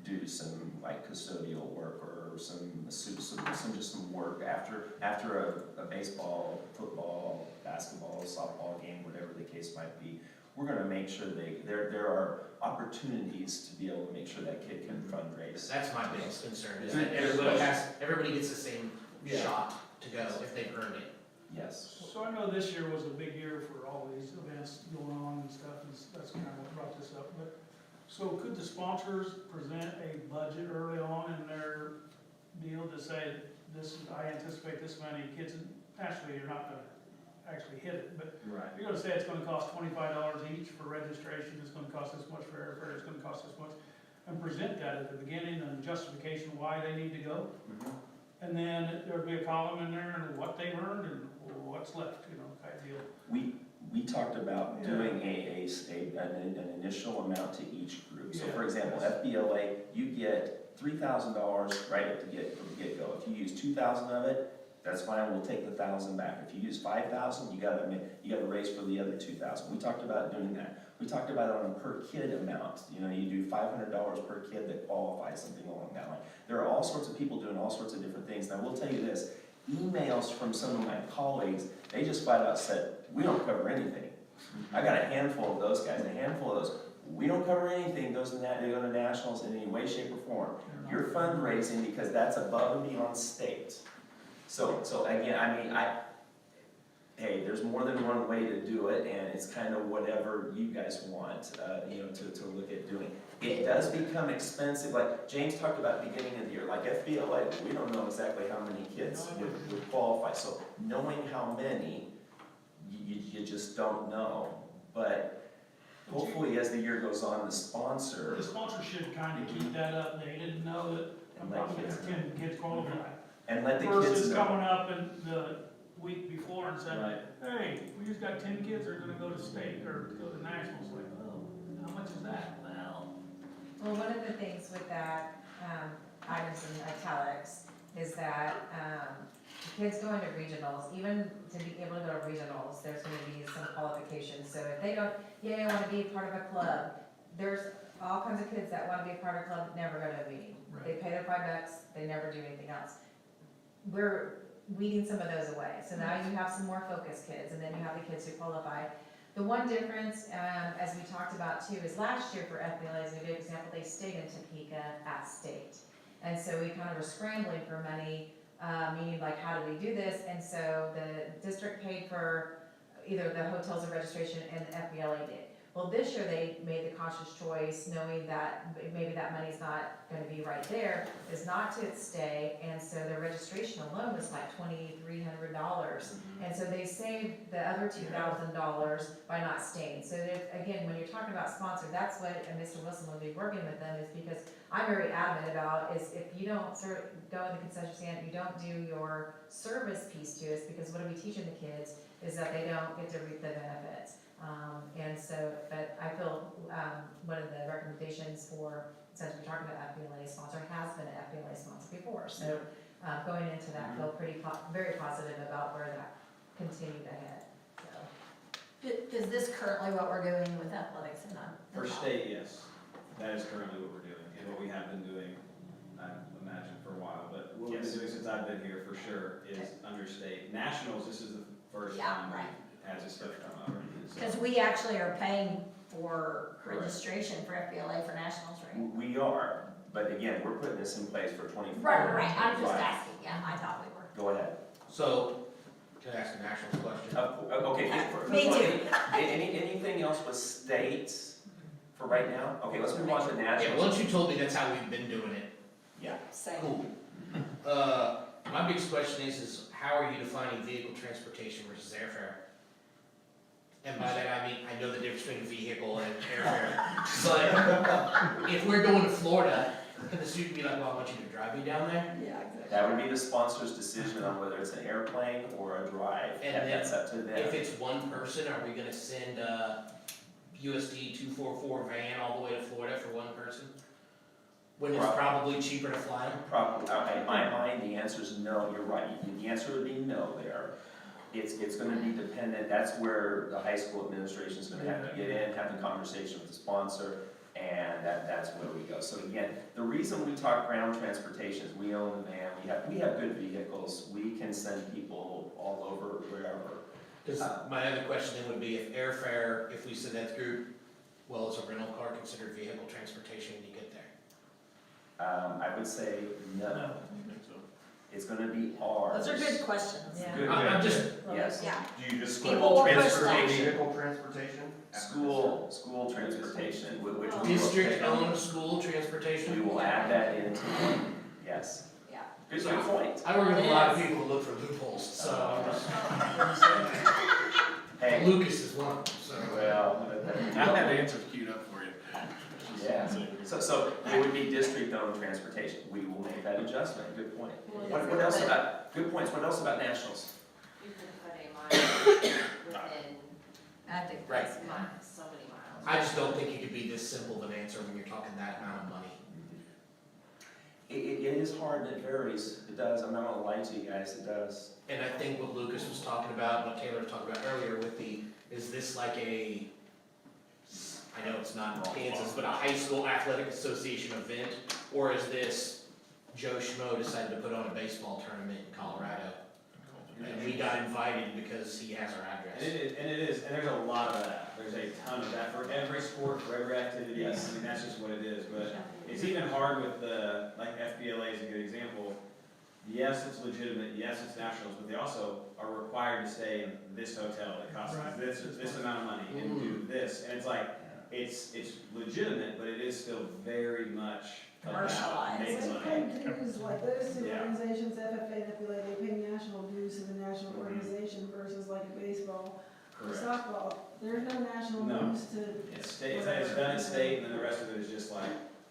Speaker 4: do some like custodial work or some work after a baseball, football, basketball, softball game, whatever the case might be. We're gonna make sure there are opportunities to be able to make sure that kid can fundraise.
Speaker 9: That's my biggest concern, is that everybody gets the same
Speaker 12: Yeah.
Speaker 9: shot. to go if they've earned it.
Speaker 4: Yes.
Speaker 1: So I know this year was a big year for all these events going on and stuff, and that's kind of what brought this up, but, so could the sponsors present a budget early on in their deal to say, this, I anticipate this many kids, and naturally, you're not gonna actually hit it, but
Speaker 12: Right.
Speaker 1: you're gonna say it's gonna cost $25 each for registration, it's gonna cost this much for airfare, it's gonna cost this much, and present that at the beginning and justification why they need to go.
Speaker 4: Mhm.
Speaker 1: And then there'd be a column in there and what they've earned and what's left, you know, type deal.
Speaker 4: We talked about
Speaker 1: Yeah.
Speaker 4: doing an initial amount to each group. So for
Speaker 1: Yeah.
Speaker 4: example, FBLA, you get $3,000 right at the get-go. If you use 2,000 of it, that's fine, we'll take the 1,000 back. If you use 5,000, you gotta raise for the other 2,000. We talked about doing that. We talked about it on a per kid amount. You know, you do $500 per kid that qualifies, something along that line. There are all sorts of people doing all sorts of different things. And I will tell you this, emails from some of my colleagues, they just flat out said, we don't cover anything. I got a handful of those guys, a handful of those. We don't cover anything, those in that, they go to nationals in any way, shape, or form. You're fundraising because that's above and beyond state. So again, I mean, hey, there's more than one way to do it, and it's kind of whatever you guys want, you know, to look at doing. It does become expensive, like James talked about beginning of the year, like FBLA, we don't know exactly how many kids would qualify, so knowing how many, you just don't know. But hopefully, as the year goes on, the sponsor.
Speaker 1: The sponsor should kind of keep that up, they didn't know that I'm
Speaker 4: And let
Speaker 1: probably
Speaker 4: kids
Speaker 1: gonna have 10 kids qualify.
Speaker 4: And let the kids
Speaker 1: Versus
Speaker 4: know.
Speaker 1: coming up in the week before and saying,
Speaker 12: Right.
Speaker 1: hey, we just got 10 kids that are gonna go to state or go to nationals, like, oh, how much is that?
Speaker 13: Well, one of the things with that, items in italics, is that, kids going to regionals, even to be able to go to regionals, there's gonna be some qualifications. So if they don't, I wanna be part of a club, there's all kinds of kids that wanna be a part of a club, never go to a meeting. They pay their $5, they never do anything else. We're weeding some of those away, so now you have some more focused kids, and then you have the kids who qualify. The one difference, as we talked about too, is last year for FBLA, as a good example, they stayed in Topeka at state. And so we kind of were scrambling for money, meaning like, how do we do this? And so the district paid for either the hotels or registration, and the FBLA did. Well, this year they made the conscious choice, knowing that maybe that money's not gonna be right there, is not to stay, and so their registration alone was like $2,300. And so they saved the other $2,000 by not staying. So that, again, when you're talking about sponsor, that's what, and Mr. Wilson will be working with them, is because I'm very adamant about, is if you don't go in the concession stand, you don't do your service piece to us, because what are we teaching the kids, is that they don't get to reap the benefits. And so, but I feel, one of the recommendations for, since we're talking about FBLA sponsor, has been an FBLA sponsor before. So, going into that, feel very positive about where that continued ahead, so.
Speaker 2: Is this currently what we're doing with athletics and not?
Speaker 12: For state, yes, that is currently what we're doing, and what we have been doing, I imagine, for a while, but what we've been doing since I've been here, for sure, is under state. Nationals, this is the first
Speaker 2: Yeah,
Speaker 12: time
Speaker 2: right.
Speaker 12: we've had this stuff come up. So-
Speaker 2: Because we actually are paying for
Speaker 4: Correct.
Speaker 2: registration for FBLA for nationals, right?
Speaker 4: We are, but again, we're putting this in place for 24.
Speaker 2: Right, I'm just
Speaker 4: Right.
Speaker 2: asking, yeah, I thought we were.
Speaker 4: Go ahead.
Speaker 9: So, can I ask a national question?
Speaker 4: Okay.
Speaker 2: Me too.
Speaker 4: Anything else with states for right now? Okay, let's move on to
Speaker 9: Yeah,
Speaker 4: nationals.
Speaker 9: once you told me that's how we've been doing it,
Speaker 4: Yeah.
Speaker 2: Same.
Speaker 9: cool. My biggest question is how are you defining vehicle transportation versus airfare? And by that I mean, I know the difference between vehicle and airfare, but if we're going to Florida, can the student be like, well, I want you to drive me down there?
Speaker 2: Yeah, exactly.
Speaker 4: That would be the sponsor's decision on whether it's an airplane or a drive.
Speaker 9: And
Speaker 4: That's up to them.
Speaker 9: If it's one person, are we gonna send a USD 244 van all the way to Florida for one person? When it's probably cheaper to fly them?
Speaker 4: Probably, in my mind, the answer is no, you're right. The answer would be no there. It's gonna be dependent, that's where the high school administration is gonna have to get in, have the conversation with the sponsor, and that's where we go. So again, the reason we talk ground transportation is we own the van, we have good vehicles, we can send people all over wherever.
Speaker 9: Because my other question then would be if airfare, if we send that through, well, is a rental car considered vehicle transportation when you get there?
Speaker 4: I would say no.
Speaker 1: No.
Speaker 6: I think so.
Speaker 4: It's gonna be ours.
Speaker 2: Those are good questions.
Speaker 13: Yeah.
Speaker 4: Good,
Speaker 9: I'm
Speaker 4: good,
Speaker 9: just-
Speaker 4: good. Yes.
Speaker 2: Yeah.
Speaker 6: Do you just?
Speaker 2: People will push that.
Speaker 4: Transportation.
Speaker 14: Vehicle transportation?
Speaker 4: School transportation, which we will
Speaker 9: District-owned school transportation?
Speaker 4: we will add that into, yes.
Speaker 2: Yeah.
Speaker 4: Good point.
Speaker 9: I work with a lot of people who look for loopholes, so
Speaker 4: Hey,
Speaker 9: Lucas is one of them, so.
Speaker 4: well,
Speaker 6: I have answers queued up for you.
Speaker 4: yeah. So it would be district-owned transportation. We will make that adjustment. Good point. What else about, good points. What else about nationals?
Speaker 8: You can put a mile within
Speaker 2: I think
Speaker 9: Right.
Speaker 2: that's
Speaker 8: miles, so many miles.
Speaker 9: I just don't think it could be this simple of an answer when you're talking that amount of money.
Speaker 4: It is hard and it varies. It does. I'm not gonna lie to you guys. It does.
Speaker 9: And I think what Lucas was talking about, what Taylor was talking about earlier with the, is this like a, I know it's not in Kansas, but a high school athletic association event? Or is this Joe Schmo decided to put on a baseball tournament in Colorado? And we got invited because he has our address.
Speaker 12: And it is, and there's a lot of that, there's a ton of that for every sport, for every activity,
Speaker 4: Yes.
Speaker 12: I mean, that's just what it is, but it's even hard with the, like FBLA is a good example. Yes, it's legitimate, yes, it's nationals, but they also are required to stay in this hotel that costs
Speaker 1: Right.
Speaker 12: this amount of money and do this, and it's like, it's legitimate, but it is still very much about
Speaker 2: Commercialized.
Speaker 12: making
Speaker 3: They
Speaker 12: money.
Speaker 3: pay dues, like those two
Speaker 12: Yeah.
Speaker 3: organizations, FFA, FBLA, they pay national dues to the national
Speaker 12: Mhm.
Speaker 3: organization versus like a baseball or
Speaker 12: Correct.
Speaker 3: softball. There's no national
Speaker 12: No.
Speaker 3: dues to.
Speaker 12: It's state, it's done at state, and then the rest of it is just like,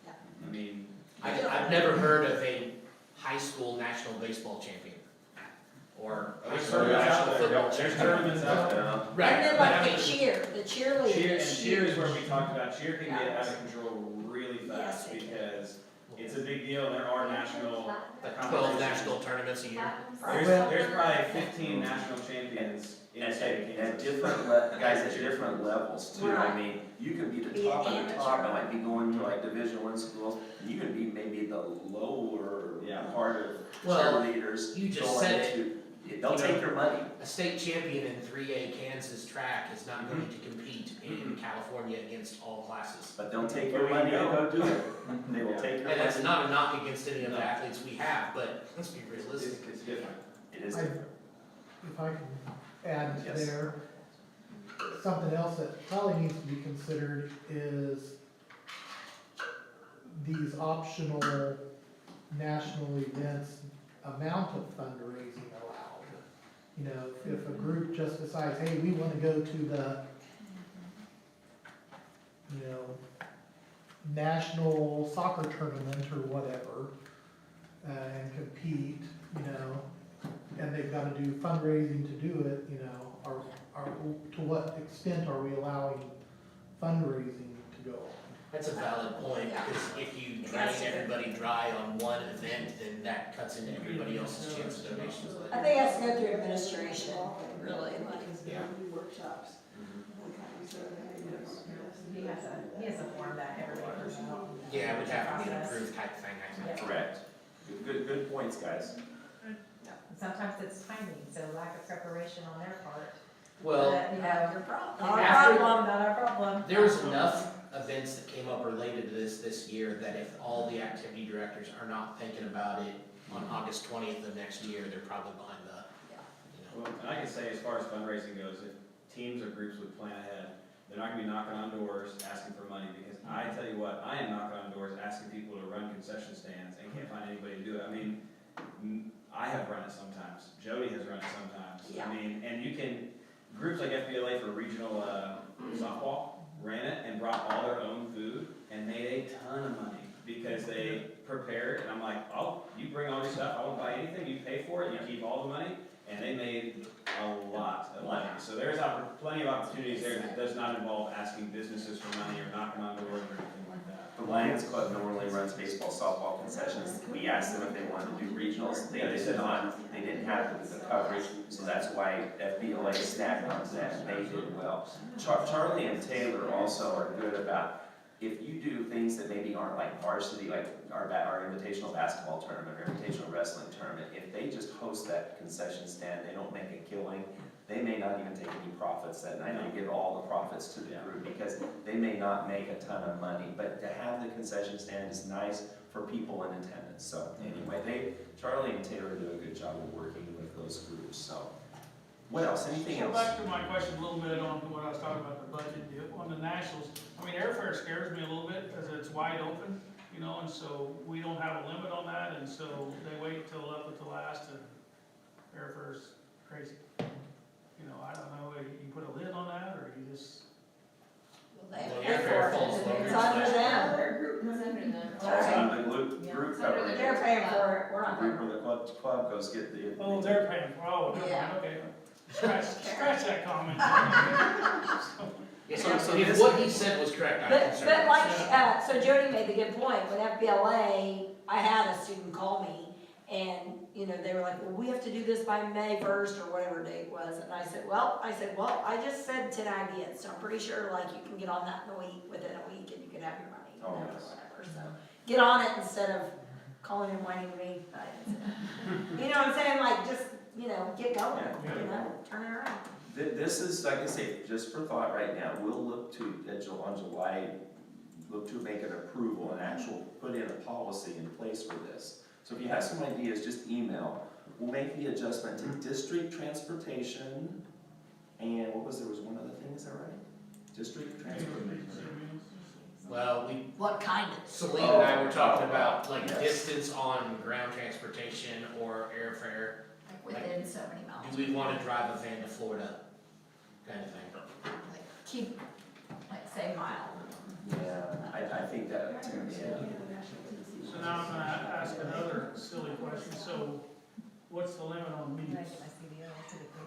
Speaker 12: I mean,
Speaker 9: I've never heard of a high school national baseball champion. Or high
Speaker 12: there's
Speaker 9: school
Speaker 12: tournaments out
Speaker 9: national
Speaker 12: there,
Speaker 9: football
Speaker 12: there's
Speaker 9: champion.
Speaker 12: tournaments out there.
Speaker 9: Right,
Speaker 2: And then
Speaker 9: but I
Speaker 2: like
Speaker 9: mean,
Speaker 2: the cheerleaders.
Speaker 12: Cheer, and cheer is where we talked about, cheer can get out of control really
Speaker 2: Yes,
Speaker 12: fast
Speaker 2: it can.
Speaker 12: because it's a big deal, there are national
Speaker 9: like 12
Speaker 12: competitions.
Speaker 9: national tournaments a year.
Speaker 12: There's probably 15 national champions in the state of
Speaker 4: At
Speaker 12: Kansas.
Speaker 4: different, guys, at different levels too. I
Speaker 2: Right.
Speaker 4: mean, you can be the
Speaker 2: Be an
Speaker 4: top of the top,
Speaker 2: amateur.
Speaker 4: and like be going to like Division I schools, and you can be maybe the lower
Speaker 12: Yeah.
Speaker 4: part of
Speaker 9: Well,
Speaker 4: cheerleaders.
Speaker 9: you just
Speaker 4: going
Speaker 9: said it.
Speaker 4: to- They'll take your money.
Speaker 9: A state champion in 3A Kansas track is not going to compete in California against all classes.
Speaker 4: But they'll take
Speaker 12: Where
Speaker 4: your
Speaker 12: we
Speaker 4: money and
Speaker 12: go.
Speaker 4: go do it. They will take your
Speaker 9: And that's
Speaker 4: money.
Speaker 9: not a knock against any of the athletes we have, but let's be realistic.
Speaker 12: It's different.
Speaker 4: It is
Speaker 7: I-
Speaker 4: different.
Speaker 7: If I can add
Speaker 4: Yes.
Speaker 7: there, something else that probably needs to be considered is these optional national events, amount of fundraising allowed. You know, if a group just decides, hey, we wanna go to the, you know, national soccer tournament or whatever, and compete, you know, and they've gotta do fundraising to do it, you know, to what extent are we allowing fundraising to go on?
Speaker 9: That's a valid point, because if you drain everybody dry on one event, then that cuts into everybody else's chance of donations.
Speaker 2: I think it has to go through administration, really.
Speaker 9: Yeah.
Speaker 3: Workshops.
Speaker 13: He has a form that everyone fills out.
Speaker 9: Yeah, it would have to be an approved type thing, I think.
Speaker 4: Correct. Good points, guys.
Speaker 13: And sometimes it's timing, so lack of preparation on their part.
Speaker 9: Well,
Speaker 13: But, you know,
Speaker 2: Your problem.
Speaker 13: not our
Speaker 9: After-
Speaker 13: problem, not our problem.
Speaker 9: there was enough events that came up related to this year that if all the activity directors are not thinking about it on August 20th of next year, they're probably behind the, you know.
Speaker 12: Well, and I can say as far as fundraising goes, if teams or groups would plan ahead, they're not gonna be knocking on doors asking for money, because I tell you what, I am knocking on doors asking people to run concession stands and can't find anybody to do it. I mean, I have run it sometimes, Jody has run it sometimes.
Speaker 2: Yeah.
Speaker 12: I mean, and you can, groups like FBLA for regional, softball ran it and brought all their own food and made a ton of money because they prepared, and I'm like, oh, you bring all your stuff, I won't buy anything, you pay for it, you keep all the money, and they made a lot of money. So there's plenty of opportunities there that does not involve asking businesses for money or knocking on doors or anything like that.
Speaker 4: The Lions Club normally runs baseball, softball concessions. We asked them if they wanted to do regionals. They did not. They didn't have the coverage, so that's why FBLA snagged onto that, and they did well. Charlie and Taylor also are good about, if you do things that maybe aren't like varsity, like our invitational basketball tournament or invitational wrestling tournament, if they just host that concession stand, they don't make a killing, they may not even take any profits that night. They give all the profits to the group because they may not make a ton of money. But to have the concession stand is nice for people in attendance. So anyway, Charlie and Taylor do a good job of working with those groups, so. What else, anything
Speaker 1: So
Speaker 4: else?
Speaker 1: back to my question a little bit on what I was talking about, the budget deal, on the nationals, I mean, airfare scares me a little bit, because it's wide open, you know, and so we don't have a limit on that, and so they wait till up at the last, and airfare's crazy. You know, I don't know, you put a lid on that, or you just,
Speaker 2: Well, they
Speaker 9: Well,
Speaker 2: have to pay
Speaker 9: airfare
Speaker 2: for
Speaker 9: falls
Speaker 2: it.
Speaker 9: under
Speaker 2: It's under
Speaker 3: Another
Speaker 2: them.
Speaker 3: group
Speaker 8: It's
Speaker 3: money.
Speaker 8: under them.
Speaker 4: It's on the group
Speaker 2: Yeah.
Speaker 4: group
Speaker 8: It's under
Speaker 4: coverage.
Speaker 2: They're paying for it, we're
Speaker 4: The
Speaker 2: not.
Speaker 4: group or the club goes get the.
Speaker 1: oh, they're paying for, oh, never
Speaker 2: Yeah.
Speaker 1: mind, okay. Scratch that comment.
Speaker 4: So
Speaker 9: If
Speaker 4: this-
Speaker 9: what he said was correct, I'm
Speaker 2: But
Speaker 9: concerned.
Speaker 2: like, so Jody made the good point, with FBLA, I had a student call me, and, you know, they were like, well, we have to do this by May 1st, or whatever date it was, and I said, well, I just said 10 ideas, so I'm pretty sure, like, you can get on that in a week, within a week, and you can have your money, you
Speaker 4: Oh,
Speaker 2: know, or
Speaker 4: yes.
Speaker 2: whatever, so. Get on it instead of calling and whining to me, you know what I'm saying, like, just, you know, get going,
Speaker 4: Yeah.
Speaker 2: you know, turn it around.
Speaker 4: This is, like I say, just for thought right now, we'll look to, on July, look to make an approval, an actual, put in a policy in place for this. So if you have some ideas, just email. We'll make the adjustment to district transportation, and there was one other thing, is that right? District transportation.
Speaker 9: Well,
Speaker 2: What kind of?
Speaker 9: Celine and I were talking about like
Speaker 4: Yes.
Speaker 9: distance on ground transportation or airfare.
Speaker 2: Like within so many miles.
Speaker 9: Do we wanna drive a van to Florida, kind of thing?
Speaker 2: Like, keep, like, say mile.
Speaker 4: Yeah, I think that, yeah.
Speaker 1: So now I'm gonna ask another silly question, so what's the limit on
Speaker 13: Can I
Speaker 1: meals?
Speaker 13: get my CDL?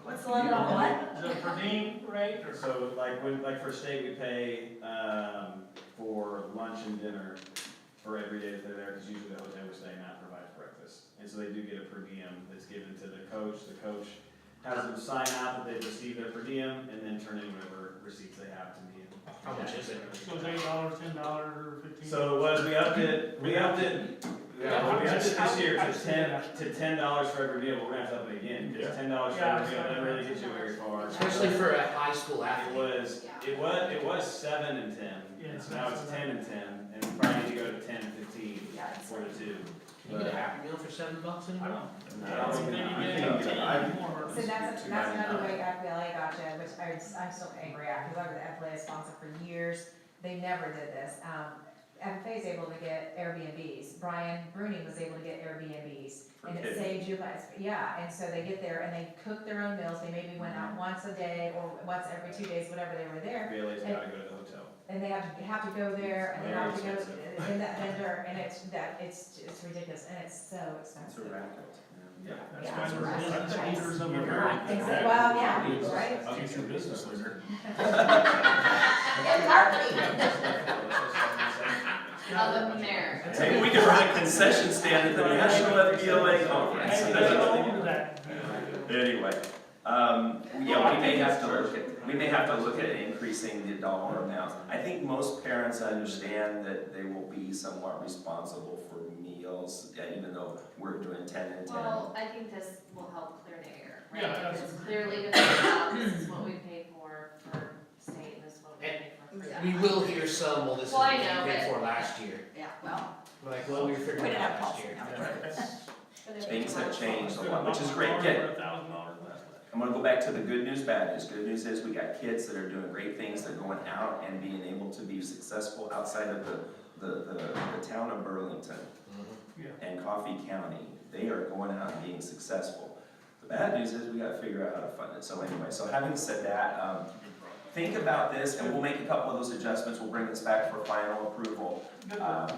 Speaker 2: What's the limit on what?
Speaker 1: The per diem rate, or?
Speaker 12: So like for state, we pay, for lunch and dinner for every day that they're there, because usually the hotel we're staying at provides breakfast. And so they do get a per diem that's given to the coach has them sign out that they've received their per diem, and then turn in whatever receipts they have to me.
Speaker 9: How much is it?
Speaker 1: So it's $8, $10, or $15?
Speaker 12: So it was, we upped it this year to $10 for every meal, but we're gonna have to up it again, because $10 for every meal doesn't really get you very far.
Speaker 9: Especially for a high school
Speaker 12: It
Speaker 9: athlete.
Speaker 12: was 7 and 10, and so now it's 10 and 10, and we probably need to go to 10 and 15
Speaker 2: Yeah, it's
Speaker 12: for the two.
Speaker 9: Can you get a Happy Meal for $7
Speaker 1: I
Speaker 9: anymore?
Speaker 1: don't.
Speaker 12: I don't
Speaker 1: Then you
Speaker 12: think-
Speaker 1: get
Speaker 12: I think-
Speaker 1: 18 more.
Speaker 13: So that's another way FBLA got you, which I'm still angry at, because I was an FBLA sponsor for years, they never did this. FFA is able to get Airbnbs, Brian Bruni was able to get Airbnbs,
Speaker 4: For
Speaker 13: and it
Speaker 4: kids.
Speaker 13: saved you guys, yeah, and so they get there and they cook their own meals, they maybe went out once a day, or once every 2 days, whatever they were there,
Speaker 12: BLA's gotta go to the hotel.
Speaker 13: and they have to go there, and they
Speaker 12: Very
Speaker 13: have to go
Speaker 12: expensive.
Speaker 13: in that vendor, and it's ridiculous, and it's so
Speaker 4: It's a
Speaker 13: expensive.
Speaker 4: racket.
Speaker 12: Yeah.
Speaker 1: That's
Speaker 13: Yeah,
Speaker 1: why
Speaker 13: it's
Speaker 1: we're
Speaker 13: right.
Speaker 1: business leaders of
Speaker 13: Right,
Speaker 1: America.
Speaker 13: exactly. Well, yeah, right?
Speaker 6: Future business leader.
Speaker 2: And marketing.
Speaker 8: Of America.
Speaker 4: Maybe we could run a concession stand at the National FBLA conference.
Speaker 1: Hey, they don't do that.
Speaker 4: Anyway, yeah, we may have to look at increasing the dollar amounts. I think most parents understand that they will be somewhat responsible for meals, even though we're doing 10 and 10.
Speaker 8: Well, I think this will help clear the air, right?
Speaker 1: Yeah,
Speaker 8: If it's
Speaker 1: that's-
Speaker 8: clearly defined out, this is what we pay for state, and this is what we pay for.
Speaker 2: Yeah.
Speaker 9: We will hear some, well, this is
Speaker 8: Well, I
Speaker 9: what
Speaker 8: know,
Speaker 9: we paid
Speaker 8: but-
Speaker 9: for last year.
Speaker 2: Yeah, well,
Speaker 9: Like, well, we were
Speaker 2: we
Speaker 9: figuring
Speaker 2: didn't
Speaker 9: it
Speaker 2: have
Speaker 9: out last
Speaker 2: policy
Speaker 9: year.
Speaker 2: now.
Speaker 4: Things have changed a lot, which is
Speaker 1: $1,000
Speaker 4: great. Again,
Speaker 1: or $1,000 less.
Speaker 4: I'm gonna go back to the good news, bad news. Good news is we got kids that are doing great things, they're going out and being able to be successful outside of the town of Burlington
Speaker 1: Yeah.
Speaker 4: and Coffee County. They are going out and being successful. The bad news is we gotta figure out how to fund it. So anyway, so having said that, think about this and we'll make a couple of those adjustments. We'll bring this back for final approval,
Speaker 1: Good work.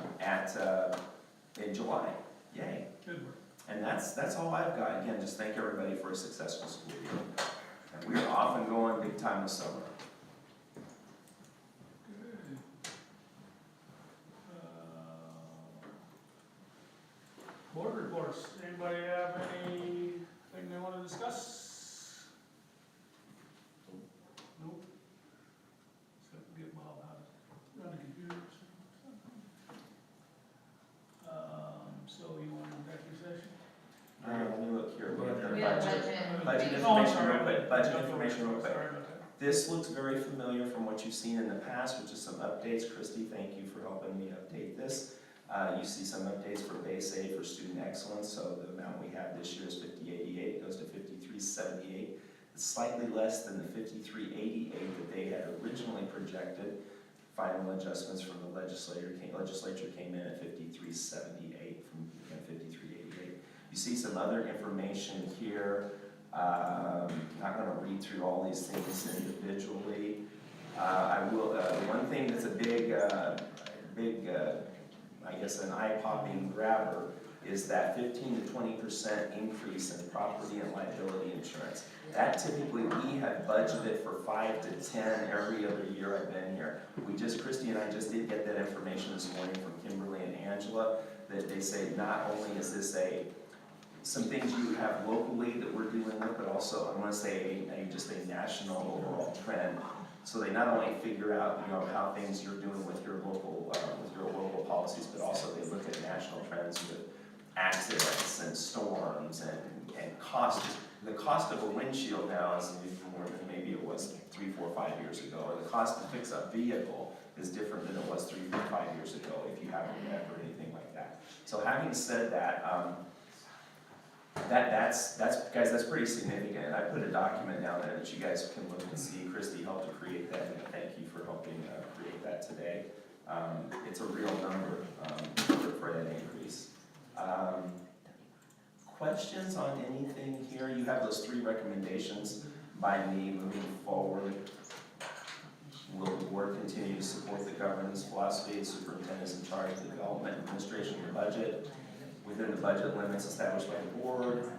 Speaker 4: in July. Yay.
Speaker 1: Good work.
Speaker 4: And that's all I've got. Again, just thank everybody for a successful school year. And we're off and going big time this summer.
Speaker 1: Good. Board reports, anybody have anything they wanna discuss? Nope. So get Bob how to run the computer. So you want an executive session?
Speaker 4: Let me look here. We have the
Speaker 8: We have
Speaker 4: budget.
Speaker 8: budget.
Speaker 4: Budget
Speaker 1: Oh, I'm
Speaker 4: information
Speaker 1: sorry.
Speaker 4: real quick, budget information real quick.
Speaker 1: Sorry about that.
Speaker 4: This looks very familiar from what you've seen in the past, which is some updates. Christy, thank you for helping me update this. You see some updates for base aid for student excellence, so the amount we have this year is 5088, it goes to 5378. It's slightly less than the 5388 that they had originally projected. Final adjustments from the legislature came in at 5378 from 5388. You see some other information here. Not going to read through all these things individually. I will. One thing that's a big, I guess, an eye-popping grabber is that 15 to 20% increase in property and liability insurance. That typically we have budgeted for 5 to 10 every other year I've been here. Christy and I just did get that information this morning from Kimberly and Angela, that they say not only is this some things you have locally that we're dealing with, but also I want to say just a national overall trend. So they not only figure out how things you're doing with your local policies, but also they look at national trends with accidents and storms and cost. The cost of a windshield now is more than maybe it was 3, 4, 5 years ago. Or the cost to fix a vehicle is different than it was 3, 4, 5 years ago if you have a wreck or anything like that. So having said that, guys, that's pretty significant. I put a document down there that you guys can look and see. Christy helped to create that, and thank you for helping create that today. It's a real number for that increase. Questions on anything here? You have those 3 recommendations by me moving forward. Will the board continue to support the governance philosophy? The superintendent is in charge of the development and administration of the budget within the budget limits established by the board.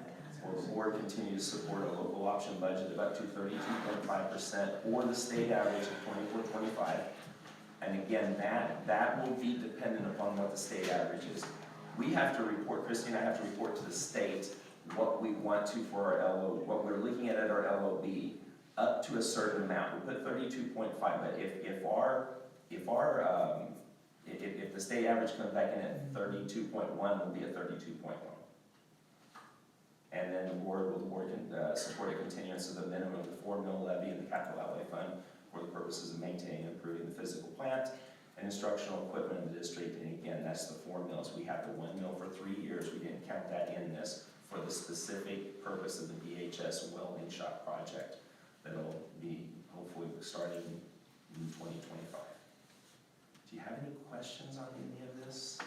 Speaker 4: Will the board continue to support a local option budget of up to 32.5% or the state average of 24.25? And again, that will be dependent upon what the state average is. We have to report, Christy and I have to report to the state what we want to for our LO, what we're looking at our LOB, up to a certain amount. We put 32.5, but if the state average comes back in at 32.1, we'll be at 32.1. And then the board can support a continuance of the minimum of the 4 mil levy in the capital outlay fund for the purposes of maintaining and improving the physical plant and instructional equipment in the district. And again, that's the 4 mils. We have the 1 mil for 3 years. We didn't count that in this for the specific purpose of the BHS welding shop project that'll be hopefully starting in 2025. Do you have any questions on any of this?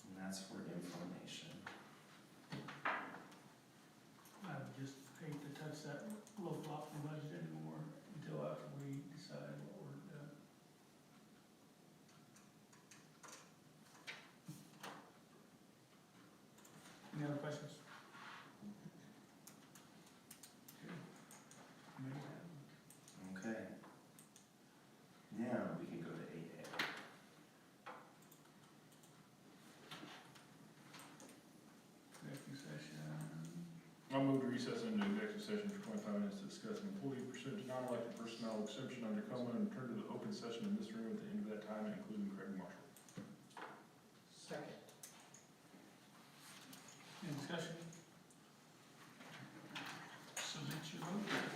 Speaker 4: And that's for information.
Speaker 1: I would just hate to touch that local option budget anymore until after we decide what we're doing. Any other questions?
Speaker 4: Okay. Now we can go to 8A.
Speaker 1: Executive session.
Speaker 6: I'll move to recess into executive session for 25 minutes to discuss an employee pursuant to non-elected personnel exception under Coleman and return to the open session in this room at the end of that time, including Craig Marshall.
Speaker 9: Second.
Speaker 1: Any discussion? Submit your vote.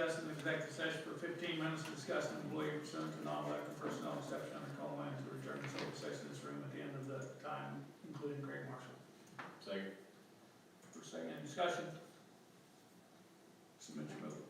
Speaker 1: recess in executive session for 15 minutes to discuss and employee pursuant to non-elected personnel exception under call line to return to open session in this room at the end of the time, including Craig Marshall.
Speaker 6: Second.
Speaker 1: For a second, any discussion? Submit your vote.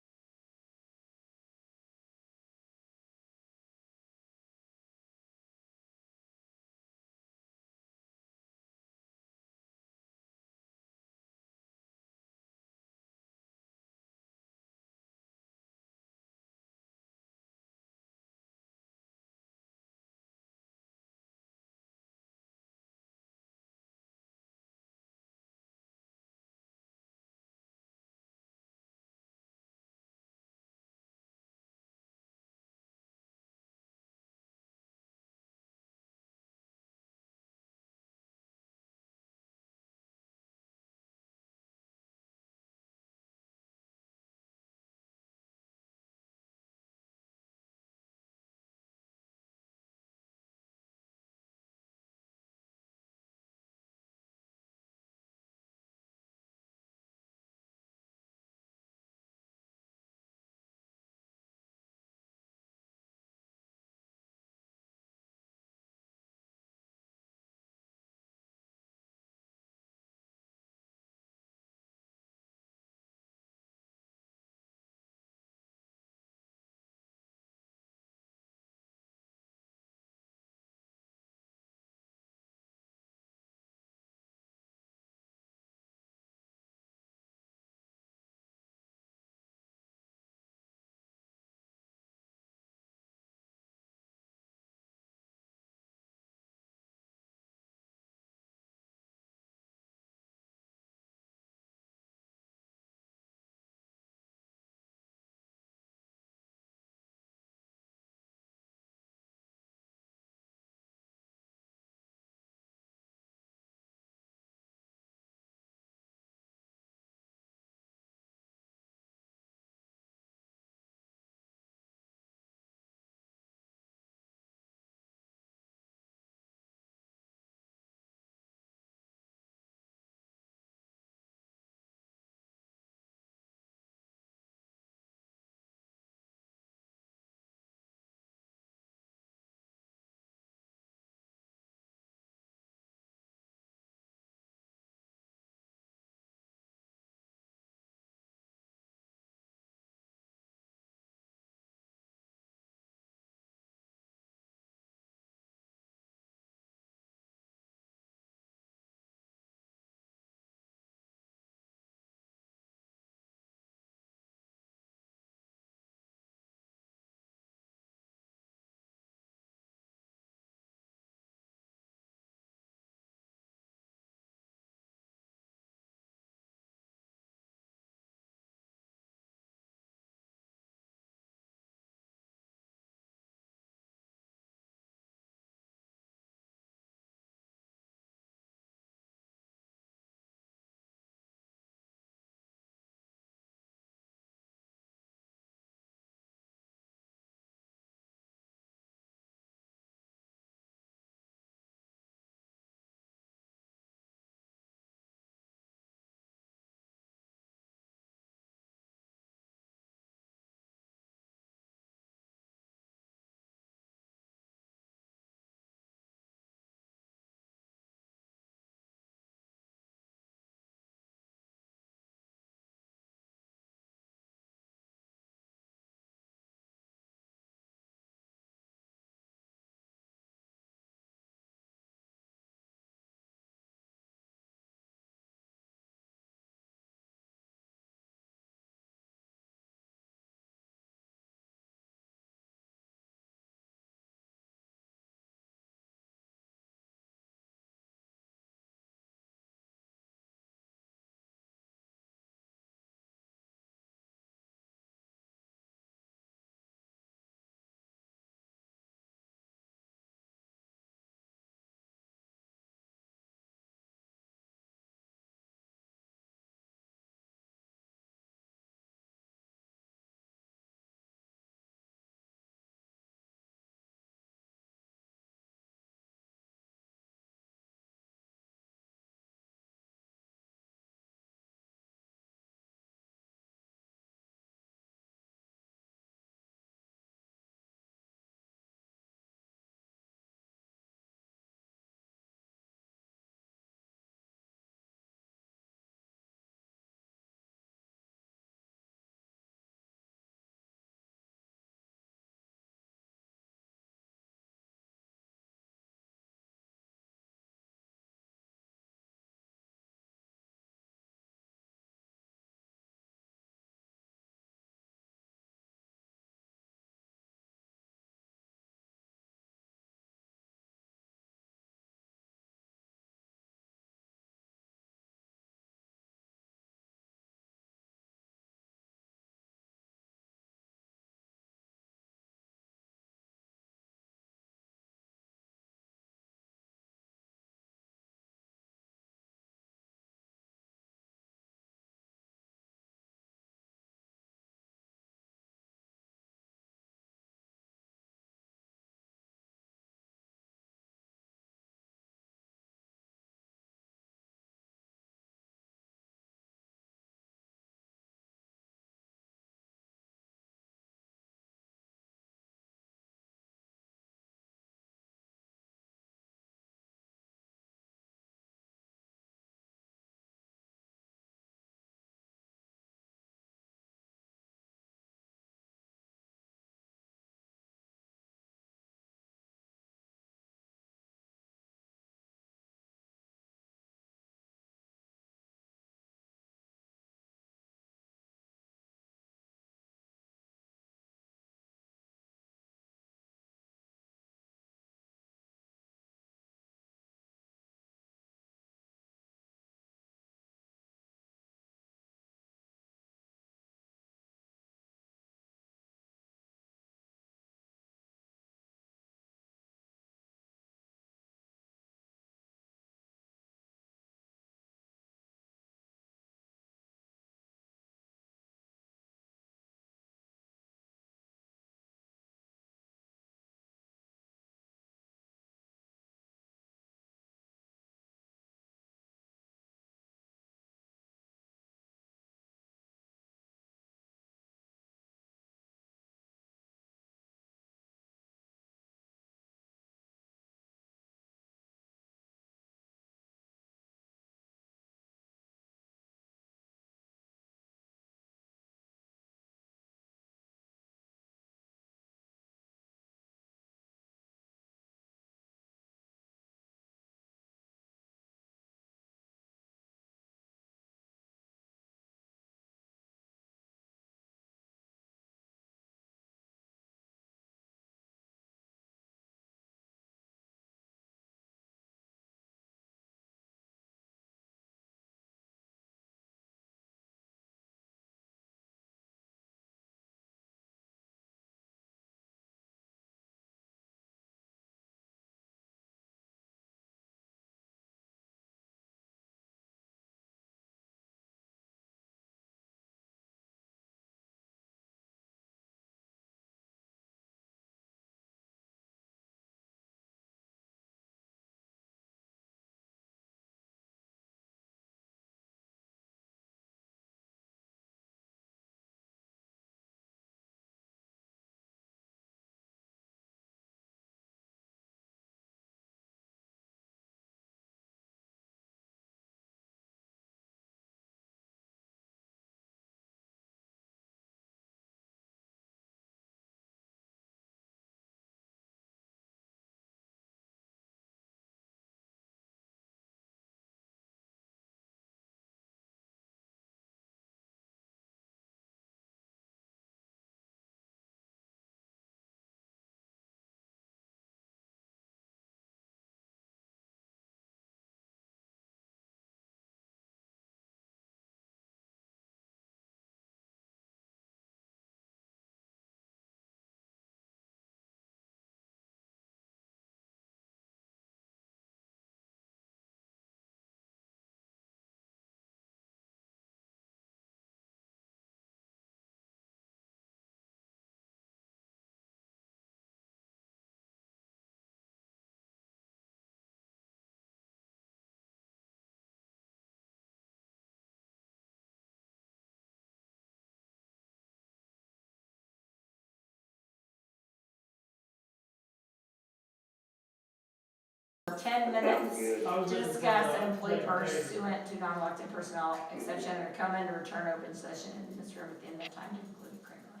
Speaker 2: 10 minutes
Speaker 1: I was
Speaker 2: to
Speaker 1: looking for
Speaker 2: discuss
Speaker 1: the
Speaker 2: an employee
Speaker 1: presentation.
Speaker 2: pursuant to non-elected personnel exception or come in to return open session in this room within the time to include Kramer.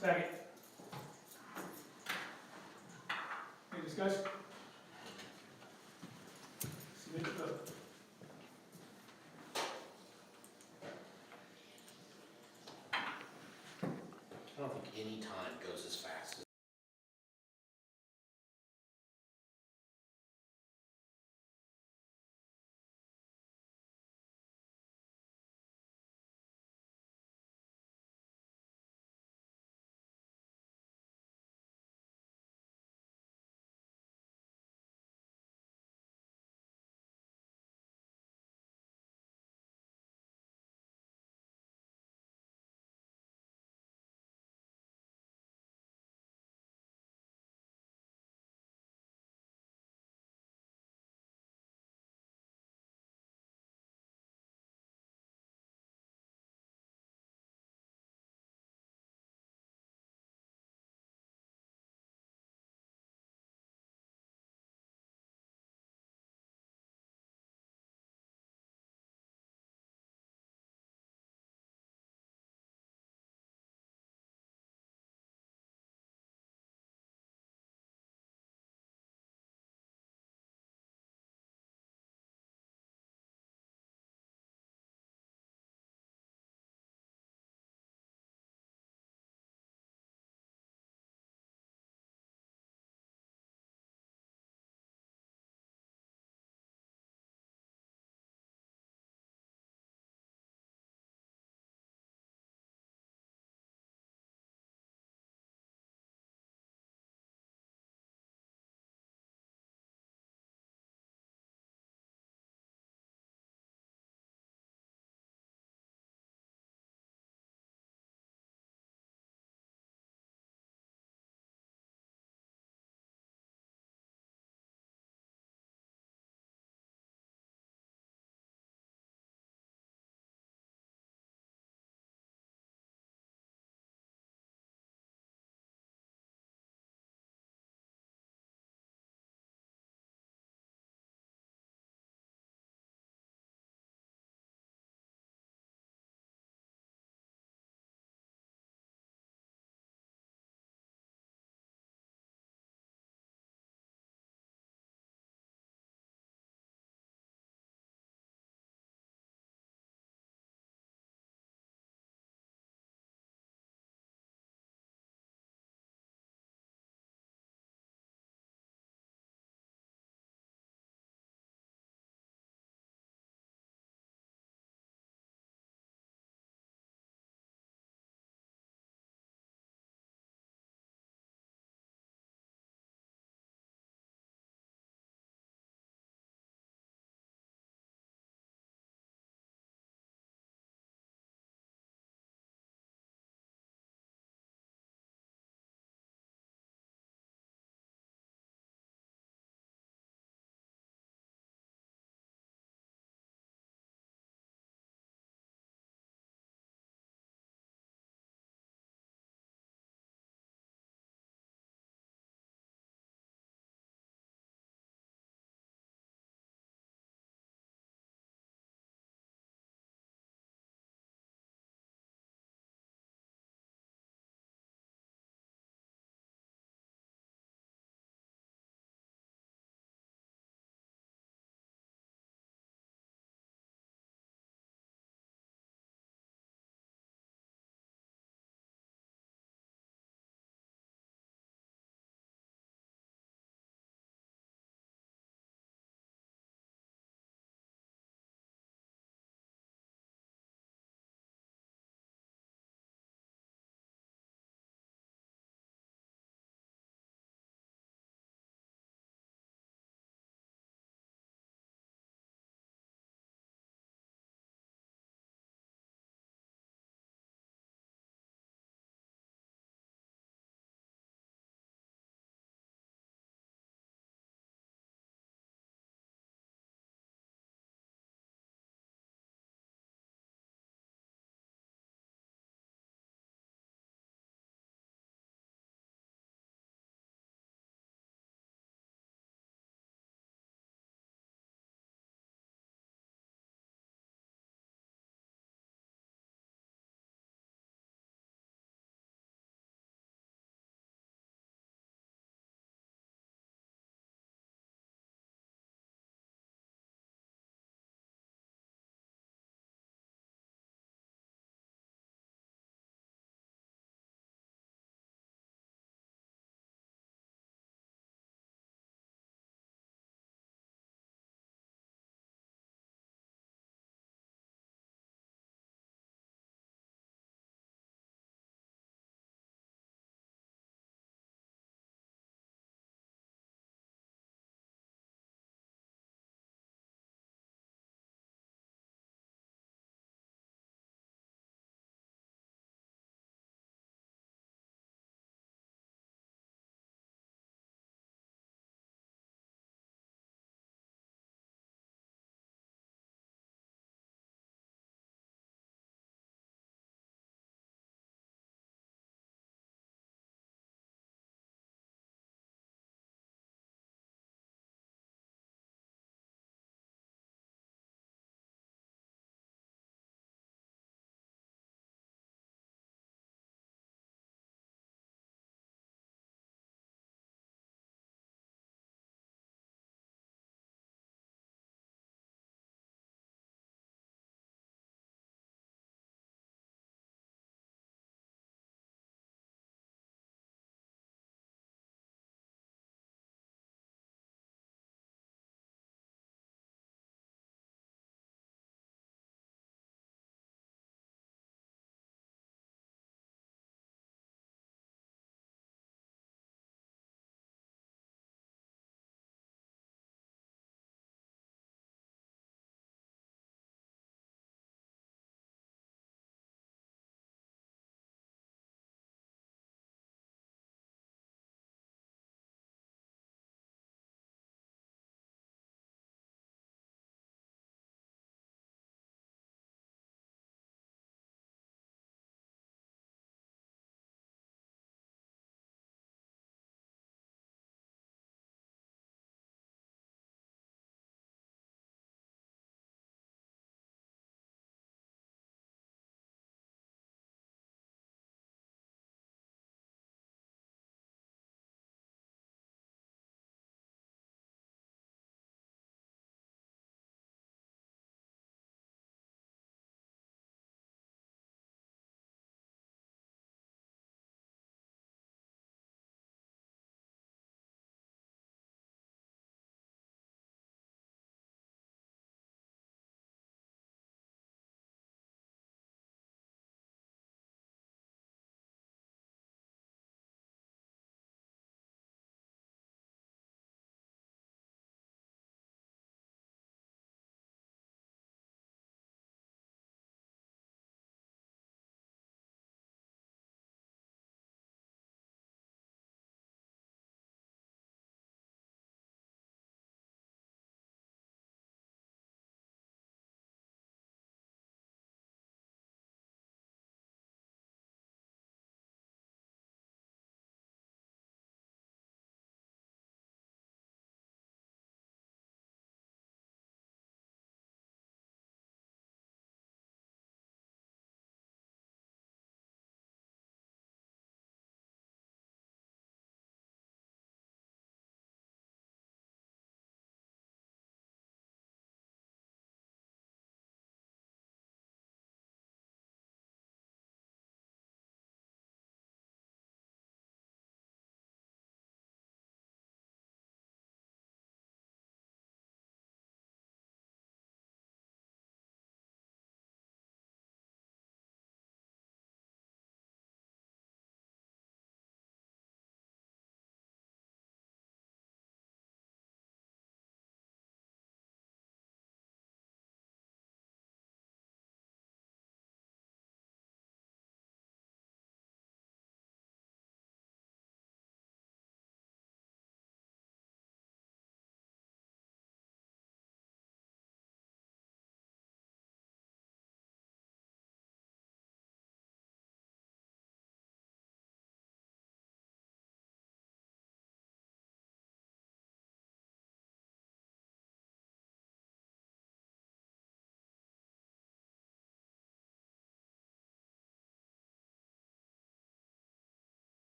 Speaker 1: Second. Any discussion? Submit the vote.
Speaker 9: I don't think any time goes as fast as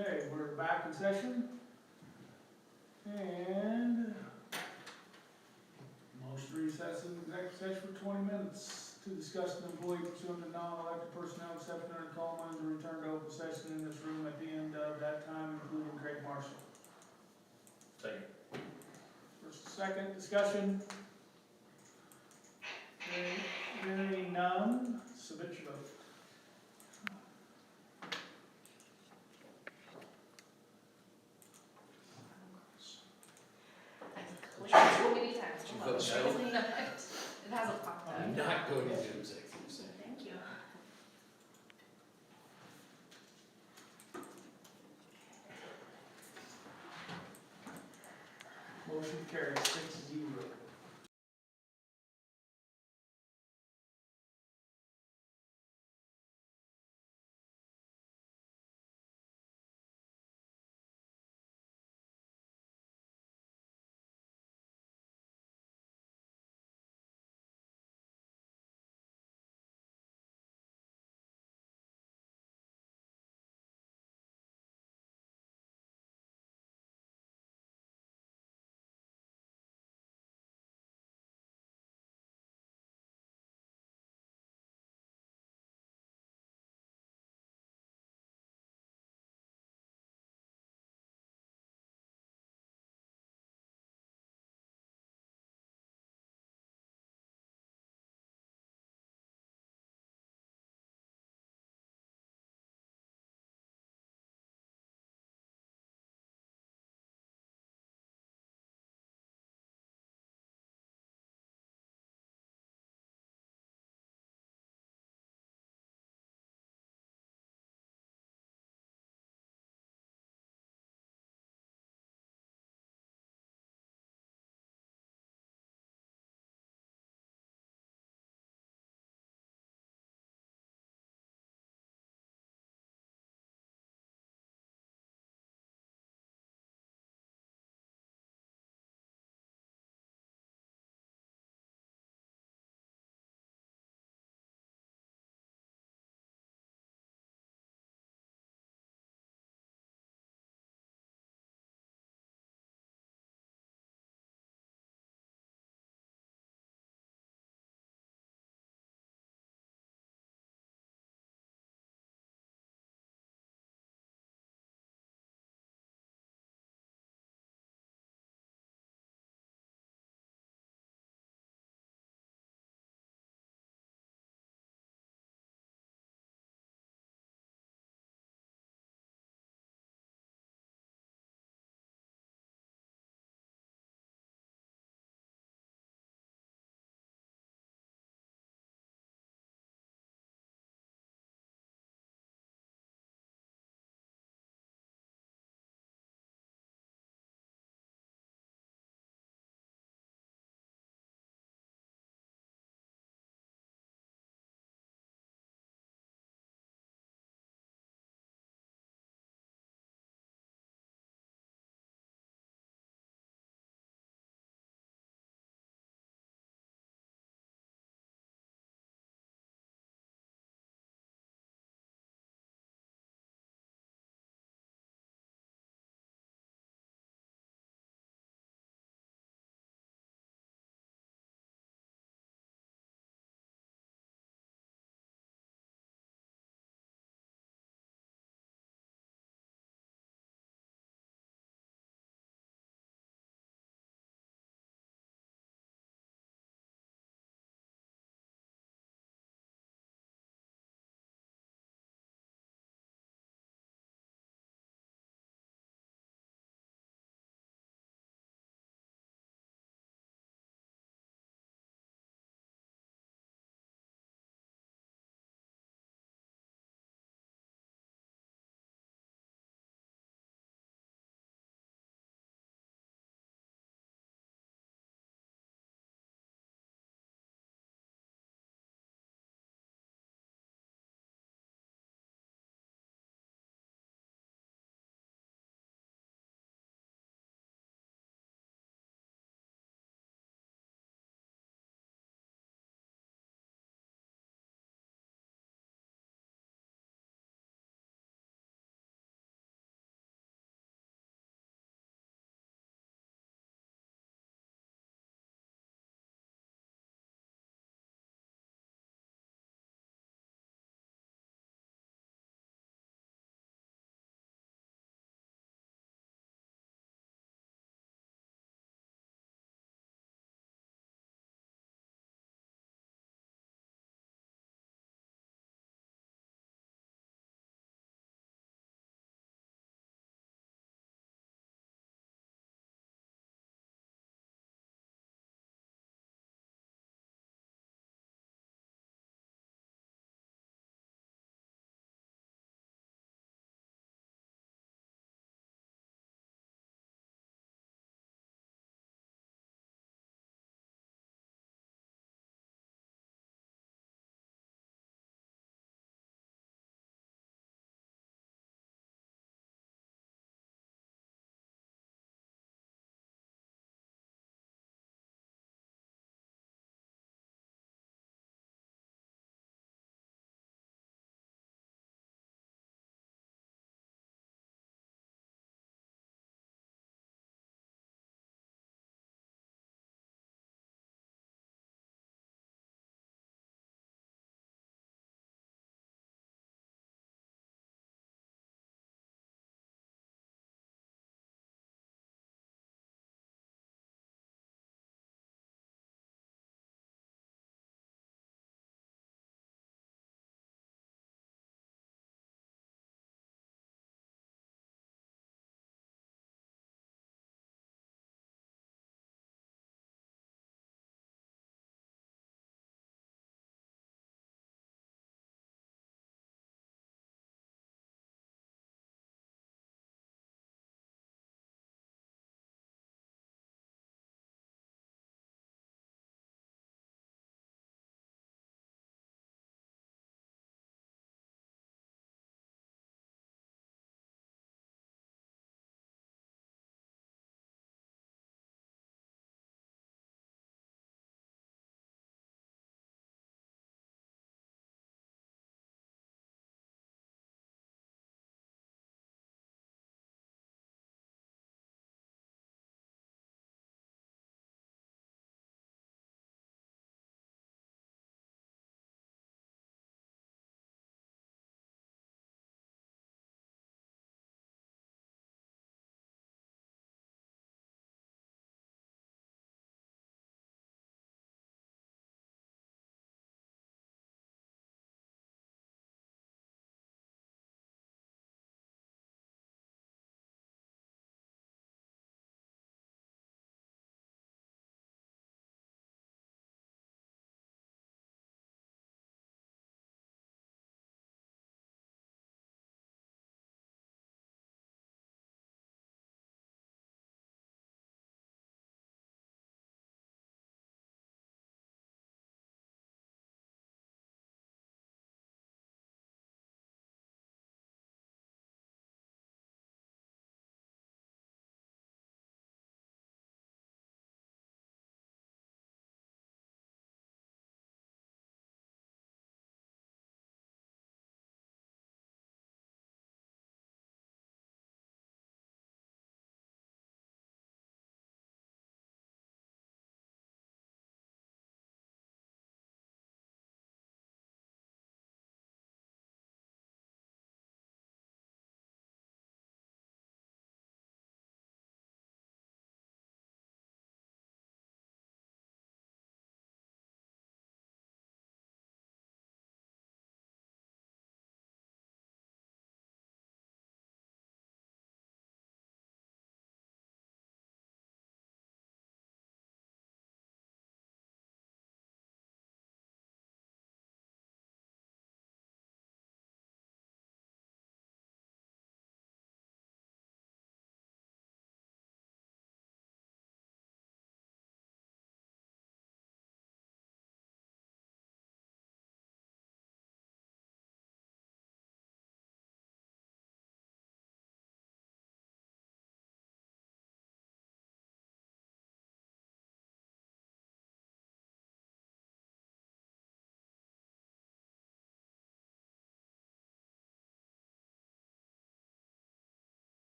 Speaker 1: Okay, we're back in session. And motion to recess in executive session for 20 minutes to discuss an employee pursuant to non-elected personnel exception under Coleman to return to open session in this room at the end of that time, including Craig Marshall.
Speaker 6: Second.
Speaker 1: First, second, discussion. Hearing none, submit your vote.
Speaker 8: Click so many times.
Speaker 9: Did you
Speaker 8: Hold on.
Speaker 9: vote no?
Speaker 8: It hasn't popped up.
Speaker 9: I'm not going into executive session.
Speaker 8: Thank you.
Speaker 1: Motion carries 6-0.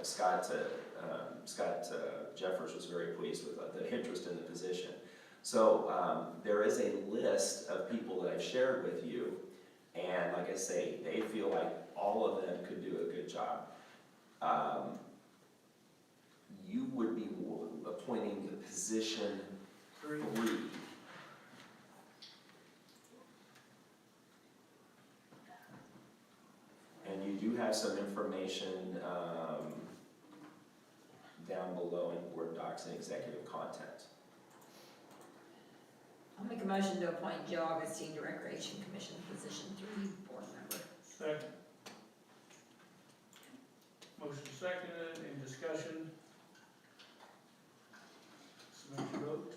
Speaker 4: Scott Jeffers was very pleased with the interest in the position. So there is a list of people that I've shared with you, and like I say, they feel like all of them could do a good job. You would be appointing the position 3. And you do have some information down below in board docs and executive content.
Speaker 2: I'll make a motion to appoint Joe Augustine to Recreation Commission, position 3, board member.
Speaker 1: Second. Motion seconded, in discussion. Samantha vote.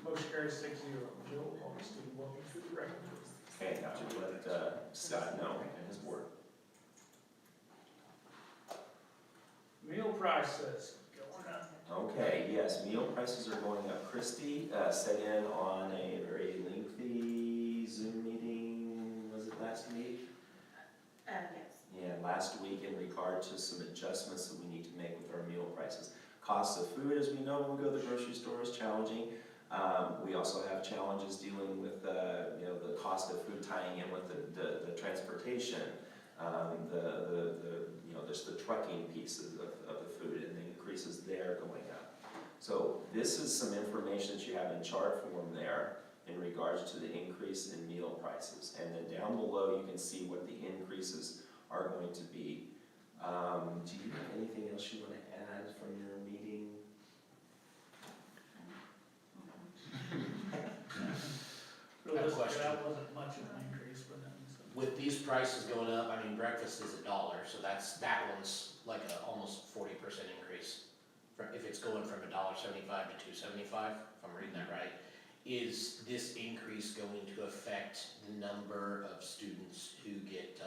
Speaker 1: Motion carries 6-0. Joe Augustine, welcome to the record.
Speaker 4: Okay, now to let Scott know and his board.
Speaker 1: Meal prices going up.
Speaker 4: Okay, yes, meal prices are going up. Christie sat in on a very lengthy Zoom meeting, was it last week?
Speaker 8: Yes.
Speaker 4: Yeah, last week in regard to some adjustments that we need to make with our meal prices. Cost of food, as we know, when we go to the grocery store is challenging. We also have challenges dealing with the cost of food tying in with the transportation, there's the trucking pieces of the food and the increases there going up. So this is some information that you have in chart form there in regards to the increase in meal prices. And then down below you can see what the increases are going to be. Do you have anything else you want to add from your meeting?
Speaker 3: Question.
Speaker 1: That wasn't much of an increase for them. So.
Speaker 9: With these prices going up, I mean, breakfast is $1, so that one's like a almost 40% increase. If it's going from $1.75 to $2.75, if I'm reading that right, is this increase going to affect the number of students who get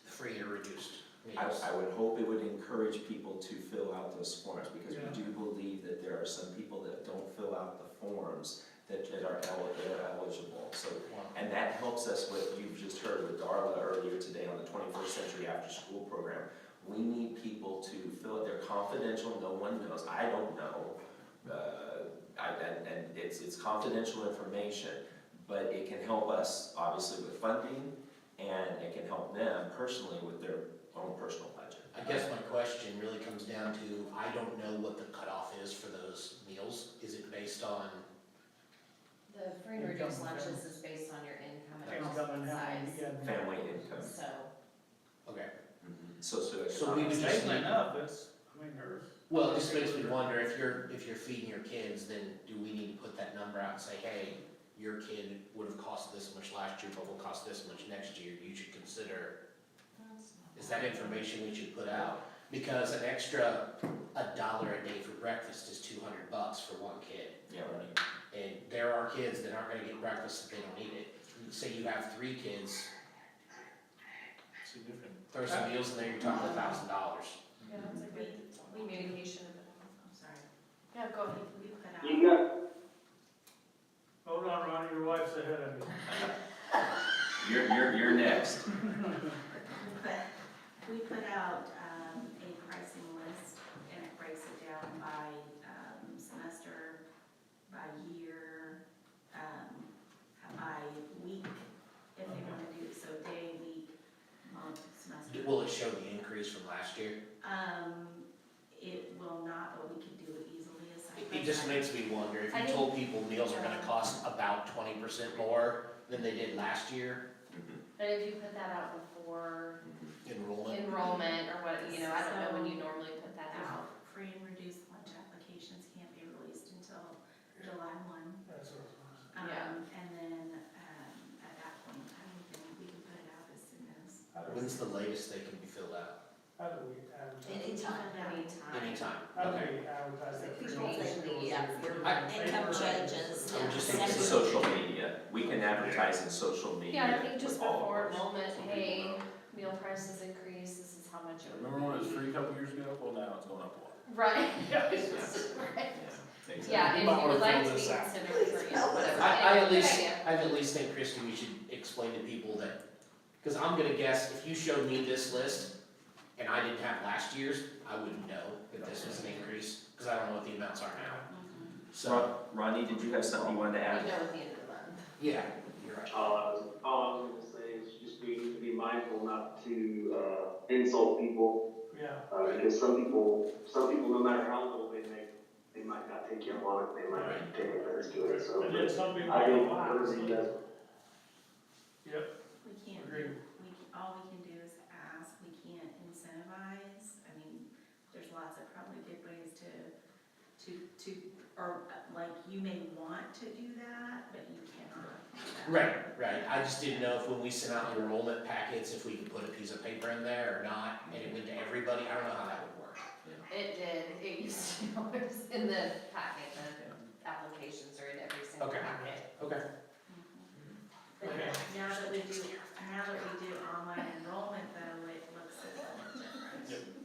Speaker 9: free or reduced meals?
Speaker 4: I would hope it would encourage people to fill out those forms, because we do believe that there are some people that don't fill out the forms that are eligible. So, and that helps us with, you've just heard with Darla earlier today on the 21st Century After School Program. We need people to fill it. They're confidential, no one knows. I don't know. And it's confidential information, but it can help us obviously with funding, and it can help them personally with their own personal budget.
Speaker 9: I guess my question really comes down to, I don't know what the cutoff is for those meals. Is it based on?
Speaker 8: The free and reduced lunches is based on your income and
Speaker 1: Income and how many,
Speaker 8: size,
Speaker 4: Family income.
Speaker 8: so.
Speaker 9: Okay.
Speaker 4: So
Speaker 9: we would just
Speaker 1: Stable
Speaker 9: need,
Speaker 1: enough, it's, I mean, there's.
Speaker 9: well, it just makes me wonder, if you're feeding your kids, then do we need to put that number out and say, hey, your kid would have cost this much last year, but will cost this much next year, you should consider, is that information we should put out? Because an extra $1 a day for breakfast is $200 for one kid.
Speaker 4: Yeah, right.
Speaker 9: And there are kids that aren't gonna get breakfast if they don't eat it. Say you have 3 kids,
Speaker 6: Significant.
Speaker 9: throw some meals in there, you're talking $1,000.
Speaker 8: Yeah, it's like we communication, I'm sorry. Yeah, go ahead, we put out.
Speaker 11: You got,
Speaker 1: Hold on, Ronnie, your wife's ahead of you.
Speaker 4: You're next.
Speaker 5: We put out a pricing list, and it breaks it down by semester, by year, by week, if they wanna do, so day, week, month, semester.
Speaker 9: Will it show the increase from last year?
Speaker 5: It will not, but we can do it easily as I.
Speaker 9: It just makes me wonder, if
Speaker 5: I
Speaker 9: you
Speaker 5: didn't-
Speaker 9: told people meals are gonna cost about 20% more than they did last year,
Speaker 8: But if you put that out before
Speaker 9: enrollment.
Speaker 8: or what, I don't know when you normally put that out.
Speaker 5: Free and reduced lunch applications can't be released until July 1.
Speaker 1: That's what I was gonna say.
Speaker 8: Yeah.
Speaker 5: And then, at that point, I don't think we can put it out as soon as.
Speaker 9: When's the latest they can be filled out?
Speaker 1: How do we advertise?
Speaker 2: Anytime.
Speaker 9: Anytime,
Speaker 1: How do
Speaker 9: okay.
Speaker 1: we advertise that?
Speaker 2: Social media, your
Speaker 9: I-
Speaker 2: income changes.
Speaker 9: I would just
Speaker 2: Yeah.
Speaker 9: say
Speaker 4: Social media, we can advertise in social media.
Speaker 8: Yeah, I think just
Speaker 4: with all of
Speaker 8: before
Speaker 4: ours.
Speaker 8: enrollment, hey, meal prices increase, this is how much it would be.
Speaker 6: Remember when it was free a couple years ago? Well, now it's going up a lot.
Speaker 8: Right.
Speaker 1: Yeah.
Speaker 8: Right.
Speaker 4: Exactly.
Speaker 8: Yeah,
Speaker 6: You
Speaker 8: if
Speaker 6: might
Speaker 8: you
Speaker 6: wanna
Speaker 8: would like
Speaker 6: fill
Speaker 8: to be
Speaker 6: this out.
Speaker 8: considered for, you know, whatever.
Speaker 9: I
Speaker 8: Anyway,
Speaker 9: at
Speaker 8: good
Speaker 9: least,
Speaker 8: idea.
Speaker 9: I at least think, Christie, we should explain to people that, because I'm gonna guess, if you showed me this list and I didn't have last year's, I wouldn't know that this was an increase, because I don't know what the amounts are now. So,
Speaker 4: Ronnie, did you have something you wanted to
Speaker 8: You
Speaker 4: add?
Speaker 8: know at the end of the month.
Speaker 9: yeah, you're right.
Speaker 11: All I was gonna say is just we need to be mindful not to, insult people,
Speaker 1: Yeah.
Speaker 11: because some people, no matter how little they make, they might not take you up on it, they might not take offense to it, so.
Speaker 1: And then some people
Speaker 11: I think,
Speaker 1: don't
Speaker 11: whatever you guys
Speaker 1: Yep,
Speaker 5: We can't,
Speaker 1: agreed.
Speaker 5: all we can do is ask, we can't incentivize, I mean, there's lots of probably good ways to, or like, you may want to do that, but you cannot do that.
Speaker 9: Right, I just didn't know if when we sent out the enrollment packets, if we could put a piece of paper in there or not, and it went to everybody, I don't know how that would work.
Speaker 8: It did, it used to, it was in the packet, the applications are in every single
Speaker 9: Okay.
Speaker 8: packet.
Speaker 9: Okay.
Speaker 5: But
Speaker 1: Okay.
Speaker 5: now that we do online enrollment though, it looks a little different.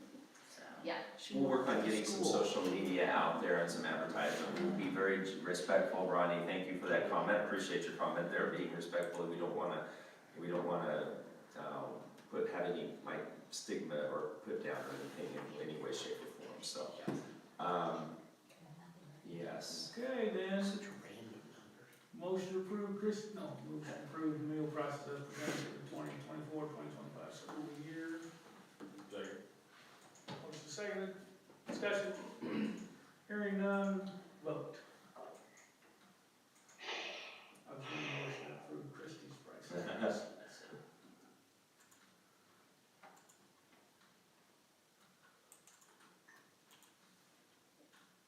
Speaker 5: So.
Speaker 8: Yeah.
Speaker 4: We'll work on getting some social media out there and some advertising. We'll be very respectful, Ronnie, thank you for that comment, appreciate your comment there, being respectful. We don't wanna have any, like, stigma or put down or anything in any way, shape, or form, so. Yes.
Speaker 1: Okay, then,
Speaker 9: Such random numbers.
Speaker 1: motion to approve motion to approve meal prices as presented for the 2024-2025 school year.
Speaker 6: Second.
Speaker 1: Motion seconded, discussion, hearing none, vote. I was doing a motion to approve Christie's price.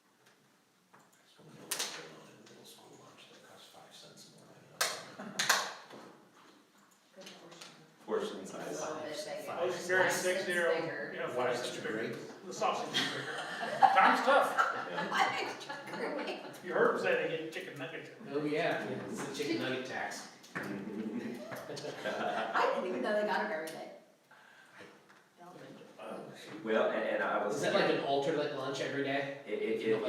Speaker 9: Just wanna know what's going on in the middle school lunch that costs 5 cents more than
Speaker 8: Good portion.
Speaker 4: Portion
Speaker 8: A
Speaker 4: size.
Speaker 8: little bit bigger.
Speaker 9: Five.
Speaker 1: Motion carried
Speaker 8: 5
Speaker 1: 6-0.
Speaker 8: cents bigger.
Speaker 1: Yeah,
Speaker 9: One
Speaker 1: 5 cents
Speaker 9: extra
Speaker 1: bigger.
Speaker 9: grape.
Speaker 1: The sausage is bigger. Time's tough. You heard them say they get chicken nuggets.
Speaker 9: Oh, yeah, it's a chicken nugget tax.
Speaker 2: I didn't even know they got it every day.
Speaker 4: Well, and I was.
Speaker 9: Is that like an alternate lunch every day?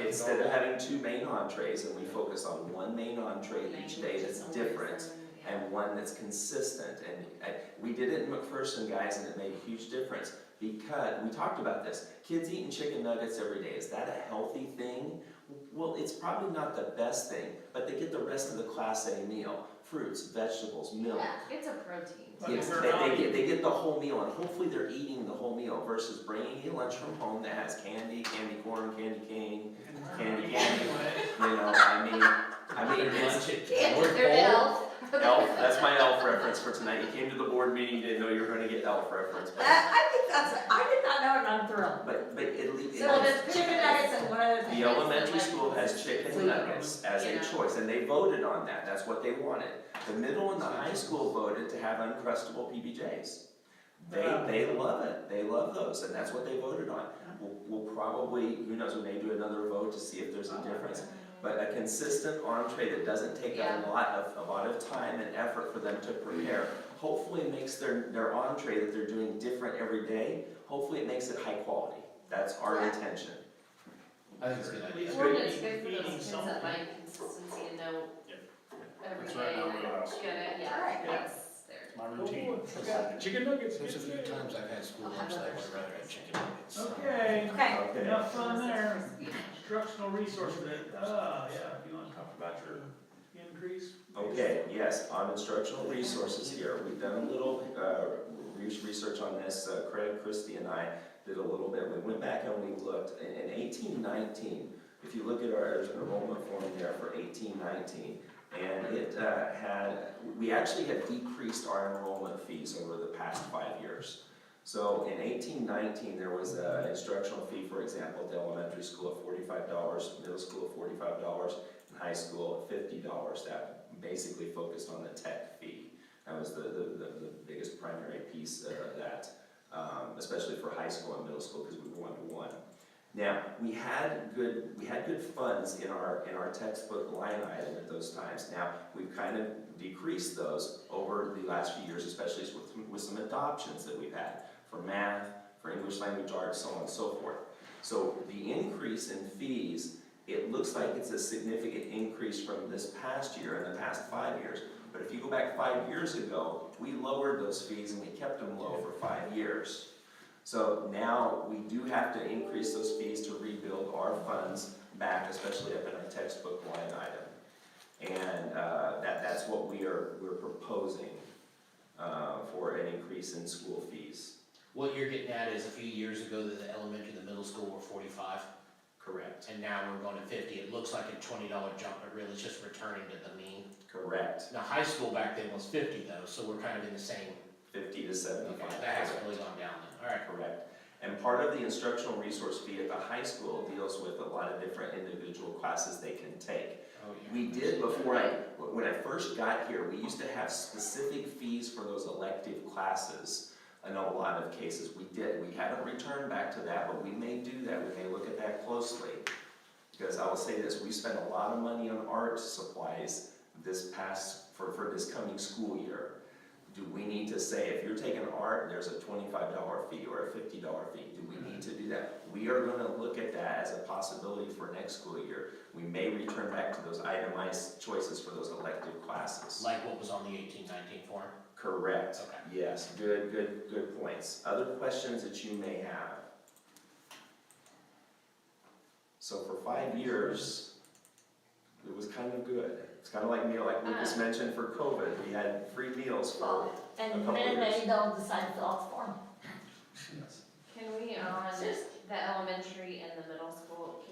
Speaker 4: Instead of having two main entrees, and we focus on one main entree each day that's different, and one that's consistent, and we did it in McPherson, guys, and it made a huge difference, because, we talked about this, kids eating chicken nuggets every day, is that a healthy thing? Well, it's probably not the best thing, but they get the rest of the Class A meal, fruits, vegetables, milk.
Speaker 8: Yeah, it's a protein.
Speaker 4: Yes, they get the whole meal, and hopefully they're eating the whole meal versus bringing a lunch from home that has candy, candy corn, candy cane, candy, you know, I mean, it's,
Speaker 2: Can't
Speaker 9: North
Speaker 2: their
Speaker 9: Pole?
Speaker 2: elf.
Speaker 4: elf, that's my elf reference for tonight. You came to the board meeting, you didn't know you were gonna get elf reference, but,
Speaker 2: I think I did not know it, and I'm thrilled.
Speaker 4: but at least.
Speaker 2: So there's chicken nuggets and what other thing?
Speaker 4: The elementary school has chicken nuggets as a
Speaker 8: Yeah.
Speaker 4: choice, and they voted on that, that's what they wanted. The middle and the high school voted to have Uncrustable PBJs. They love it, they love those, and that's what they voted on. We'll probably, who knows, we may do another vote to see if there's a difference. But a consistent entree that doesn't take a lot of time and effort for them to prepare, hopefully makes their entree that they're doing different every day, hopefully it makes it high quality. That's our intention.
Speaker 9: I think it's a good idea.
Speaker 1: It's
Speaker 8: Or
Speaker 1: good
Speaker 8: it's good for
Speaker 1: eating
Speaker 8: those kids
Speaker 1: something.
Speaker 8: that like consistency and know every
Speaker 6: That's
Speaker 8: day
Speaker 6: right, now
Speaker 8: they're
Speaker 6: we're
Speaker 8: gonna,
Speaker 6: house.
Speaker 8: yeah,
Speaker 2: Right.
Speaker 8: that's there.
Speaker 6: My routine.
Speaker 1: Chicken nuggets.
Speaker 9: There's a few times I've had school lunch that I would rather have chicken nuggets.
Speaker 1: Okay,
Speaker 2: Okay.
Speaker 4: Okay.
Speaker 1: enough fun there. Instructional resources, yeah, if you wanna talk about your increase?
Speaker 4: Okay, yes, on instructional resources here, we've done a little research on this. Craig, Christie, and I did a little bit. We went back and we looked in 18-19. If you look at there's an enrollment form there for 18-19, and it we actually had decreased our enrollment fees over the past 5 years. So in 18-19, there was an instructional fee, for example, at the elementary school of $45, middle school of $45, and high school at $50. That basically focused on the tech fee. That was the biggest primary piece of that. especially for high school and middle school, because we were 1-to-1. Now, we had good funds in our textbook line item at those times. Now, we've kind of decreased those over the last few years, especially with some adoptions that we've had for math, for English language arts, so on and so forth. So the increase in fees, it looks like it's a significant increase from this past year and the past 5 years. But if you go back 5 years ago, we lowered those fees and we kept them low for 5 years. So now we do have to increase those fees to rebuild our funds back, especially up in our textbook line item. And that's what we're proposing for an increase in school fees.
Speaker 9: What you're getting at is a few years ago that the elementary and the middle school were 45,
Speaker 4: Correct.
Speaker 9: and now we're going to 50. It looks like a $20 jump, but really it's just returning to the mean.
Speaker 4: Correct.
Speaker 9: Now, high school back then was 50 though, so we're kind of in the same.
Speaker 4: 50 to 75.
Speaker 9: Okay, that hasn't really gone down then. All right.
Speaker 4: Correct. And part of the instructional resource fee at the high school deals with a lot of different individual classes they can take.
Speaker 9: Oh, yeah.
Speaker 4: We did when I first got here, we used to have specific fees for those elective classes. In a lot of cases, we haven't returned back to that, but we may do that, we may look at that closely. Because I will say this, we spent a lot of money on art supplies for this coming school year. Do we need to say, if you're taking art, there's a $25 fee or a $50 fee, do we need to do that? We are gonna look at that as a possibility for next school year. We may return back to those itemized choices for those elective classes.
Speaker 9: Like what was on the 18-19 form?
Speaker 4: Correct.
Speaker 9: Okay.
Speaker 4: Yes, good points. Other questions that you may have? So for 5 years, it was kind of good. It's kind of like Lucas mentioned for COVID, we had free meals for
Speaker 2: And
Speaker 4: a couple
Speaker 2: then
Speaker 4: years.
Speaker 2: maybe they'll decide to fill out the form.
Speaker 4: Yes.
Speaker 8: Can we, on the elementary and the middle school,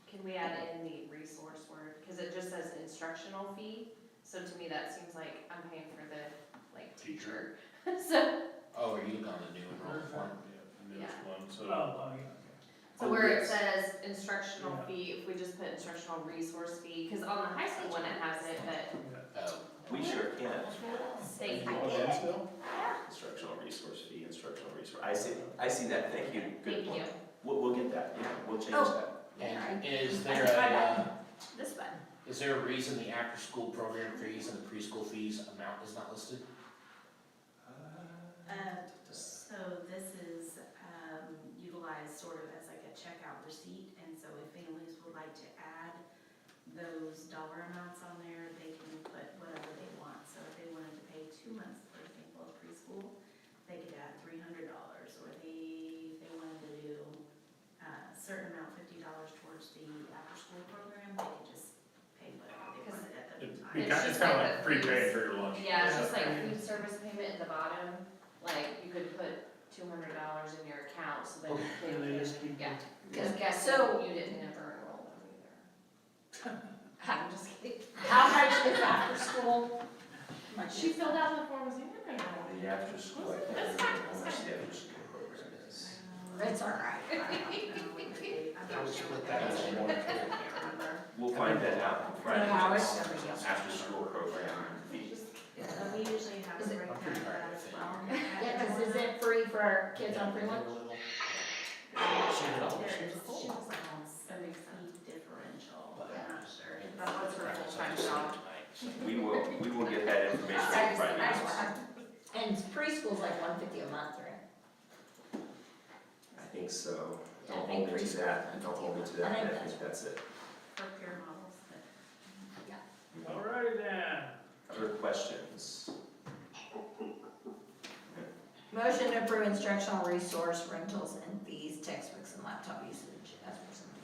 Speaker 8: can we add in the resource word? Cause it just says instructional fee, so to me that seems like I'm paying for the, teacher. So,
Speaker 9: Oh, are you looking on the new enrollment form?
Speaker 8: Yeah.
Speaker 6: So,
Speaker 8: so where it says instructional fee, if we just put instructional resource fee, cause on the high school one it has it, but
Speaker 9: Oh,
Speaker 4: We sure can.
Speaker 8: thank you.
Speaker 4: Instructional resource fee, instructional resource. I see that, thank you, good
Speaker 8: Thank
Speaker 4: point.
Speaker 8: you.
Speaker 4: We'll get that, yeah, we'll change
Speaker 2: Oh.
Speaker 4: that.
Speaker 9: and is there
Speaker 2: This button.
Speaker 9: is there a reason the after-school program fees and the preschool fees amount is not listed?
Speaker 5: So this is, utilized sort of as like a checkout receipt, and so if families would like to add those dollar amounts on there, they can put whatever they want. So if they wanted to pay 2 months, for example, of preschool, they could add $300, or if they wanted to do a certain amount, $50 towards the after-school program, they could just pay whatever they wanted at the time.
Speaker 6: it's kind of like prepaid for your lunch.
Speaker 8: Yeah, it's just like food service payment at the bottom, like you could put $200 in your account, so then
Speaker 1: And they just keep.
Speaker 8: yeah. Cause guess
Speaker 2: So-
Speaker 8: what, you didn't ever enroll them either. I'm just kidding.
Speaker 2: How much is after school?
Speaker 8: She filled out the form, was like, "I don't know."
Speaker 4: The after school, I can't remember how much the after school program is.
Speaker 2: It's all right.
Speaker 9: I would split that
Speaker 4: That's
Speaker 9: out.
Speaker 4: more. We'll find that out. Friday.
Speaker 2: No, it's every day.
Speaker 4: After school program fee.
Speaker 5: We usually have
Speaker 2: Is
Speaker 5: a
Speaker 2: it-
Speaker 5: breakdown
Speaker 9: I'm pretty
Speaker 5: of
Speaker 9: proud
Speaker 5: that
Speaker 9: of
Speaker 5: as
Speaker 9: it.
Speaker 5: well.
Speaker 2: Yeah, cause is it free for our kids on free lunch?
Speaker 5: There is some fee differential, I'm not sure.
Speaker 8: That was her full-time job.
Speaker 4: We will get that information on Friday.
Speaker 2: And preschool's like $150 a month, right?
Speaker 4: I think so.
Speaker 2: Yeah, I
Speaker 4: Don't
Speaker 2: think
Speaker 4: hold me to that,
Speaker 2: preschool.
Speaker 4: don't hold me to
Speaker 2: I
Speaker 4: that,
Speaker 2: think
Speaker 4: I
Speaker 2: that's
Speaker 4: think that's it.
Speaker 5: For peer models, but
Speaker 1: All righty then.
Speaker 4: Other questions?
Speaker 2: Motion to approve instructional resource rentals and fees, textbooks and laptop usage as presented.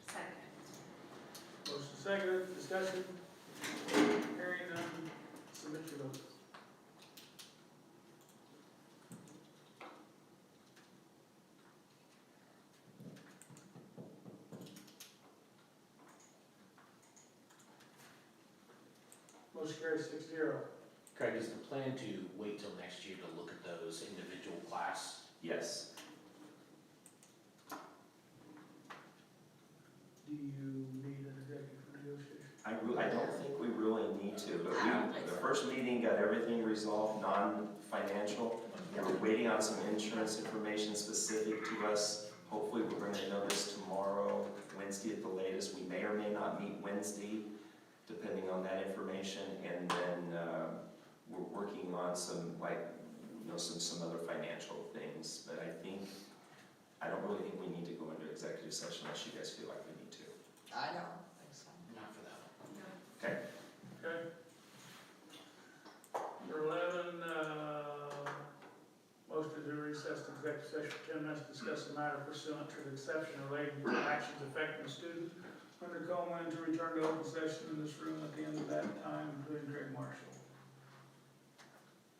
Speaker 8: Second.
Speaker 1: Motion seconded, discussion. Hearing none, submit your vote. Motion carries 6-0.
Speaker 9: Craig, is the plan to wait till next year to look at those individual class?
Speaker 4: Yes.
Speaker 1: Do you need an executive for negotiation?
Speaker 4: I don't think we really need to, but
Speaker 2: I don't think
Speaker 4: the
Speaker 2: so.
Speaker 4: first meeting got everything resolved, non-financial. Yeah, we're waiting on some insurance information specific to us. Hopefully, we're gonna know this tomorrow, Wednesday at the latest. We may or may not meet Wednesday, depending on that information. And then, we're working on some, like, some other financial things. But I don't really think we need to go into executive session unless you guys feel like we need to.
Speaker 2: I don't think so.
Speaker 9: Not for that one.
Speaker 4: Okay.
Speaker 1: Okay. Number 11, motion to recess to executive session for 10 minutes, to discuss the matter pursuant to the exception relating to actions affecting a student under Coleman, to return to open session in this room at the end of that time, including Greg Marshall.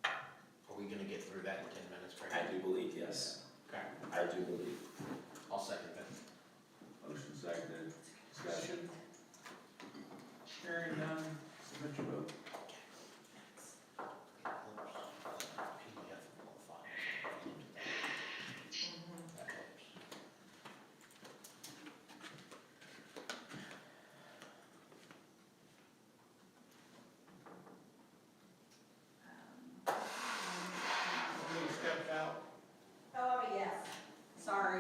Speaker 9: Are we gonna get through that in 10 minutes, Frank?
Speaker 4: I do believe, yes.
Speaker 9: Okay,
Speaker 4: I do believe.
Speaker 9: I'll second that.
Speaker 1: Motion seconded, discussion. Hearing none, submit your vote.
Speaker 9: PDF of all the files. That helps.
Speaker 1: Lee stepped out.
Speaker 2: Oh, yes, sorry.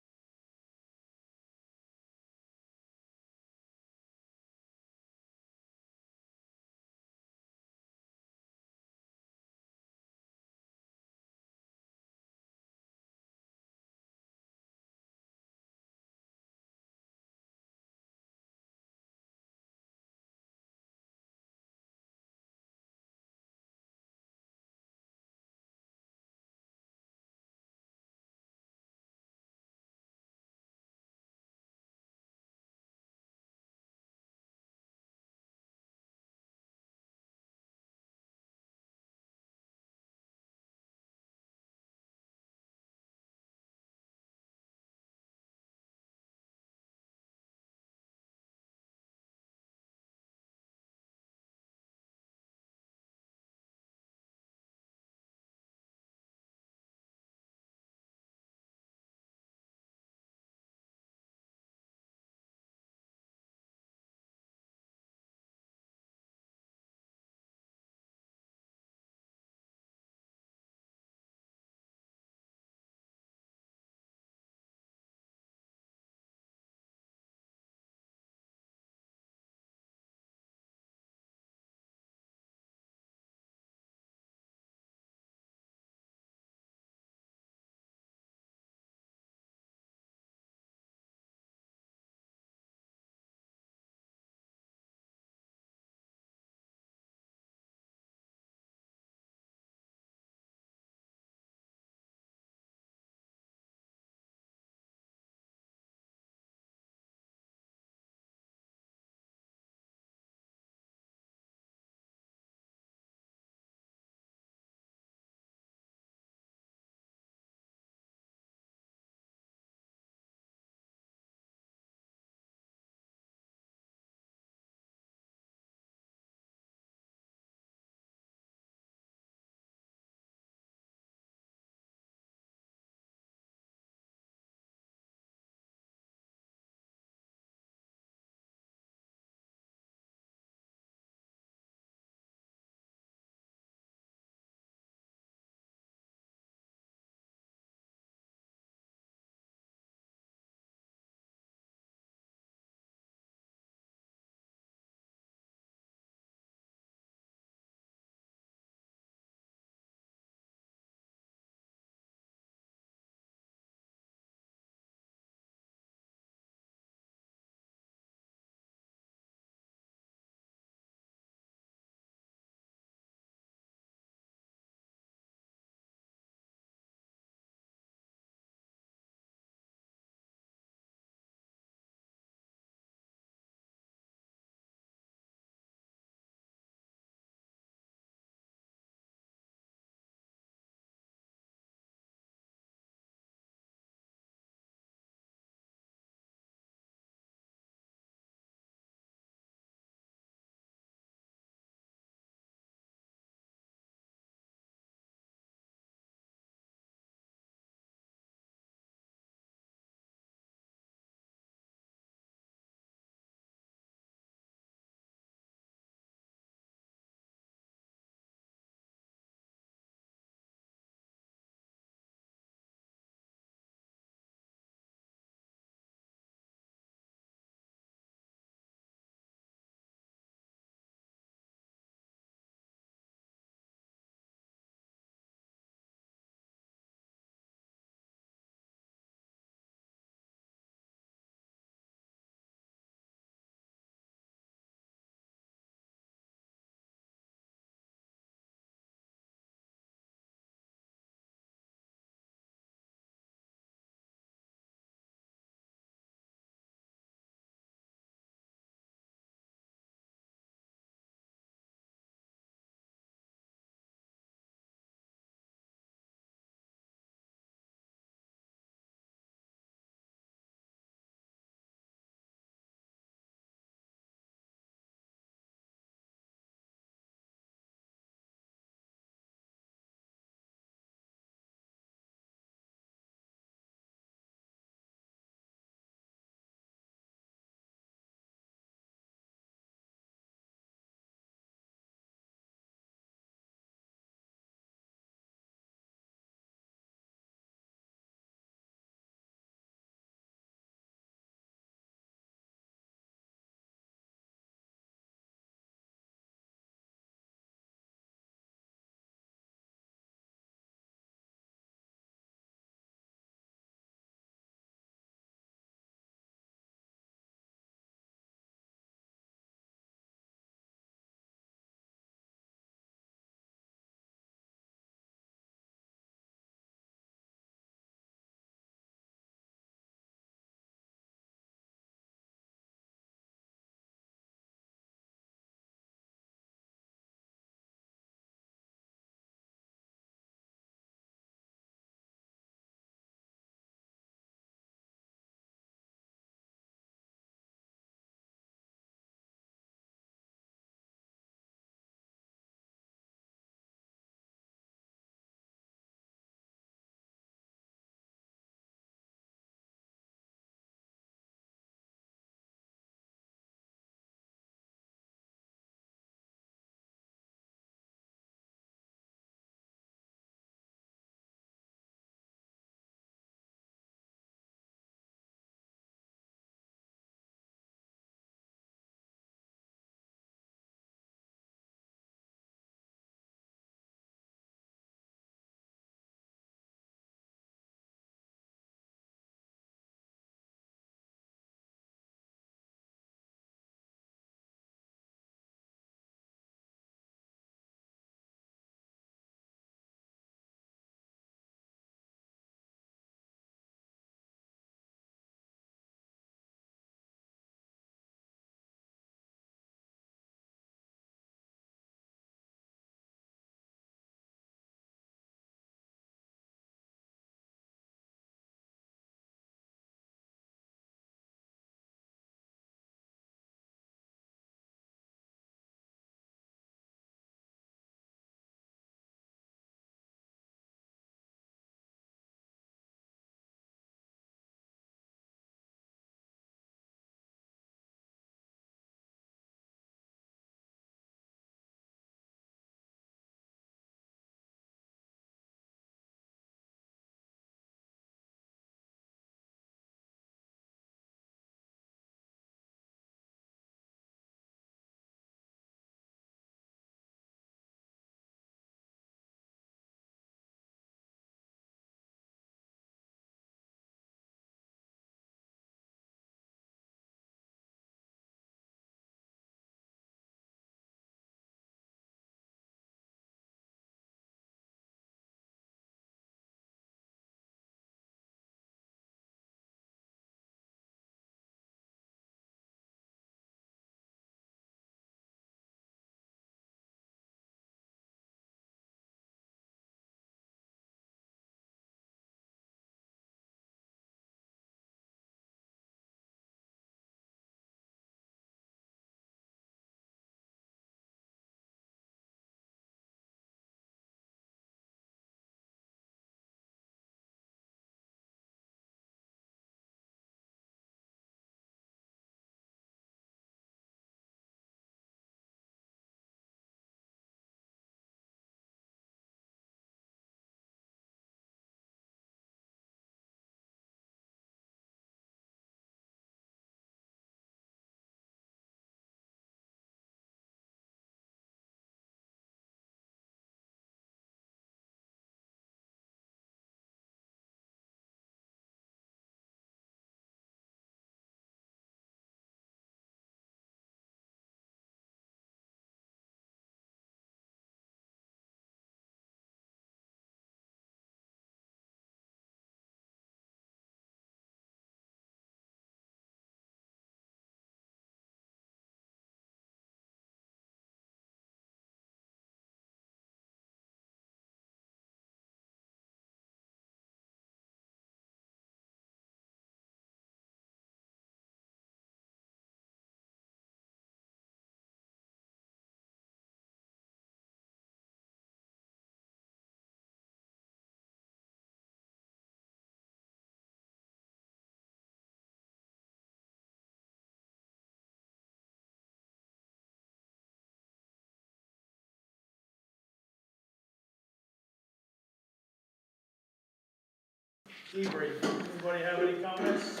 Speaker 1: debrief. Anybody have any comments?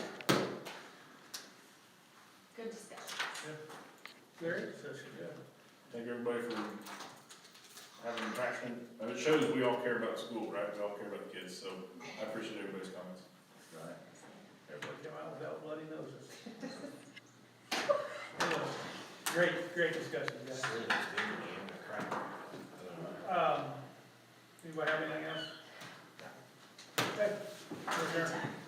Speaker 8: Good discussion.
Speaker 1: Gary? Session, yeah.
Speaker 6: Thank everybody for having a passion. It shows we all care about school, right? We all care about the kids, so I appreciate everybody's comments.
Speaker 1: Right. Everybody came out without bloody noses. Anyway, great discussion, guys.
Speaker 9: Slim, it's been a game, I cried.
Speaker 1: Anybody have anything else? Okay. We're adjourned.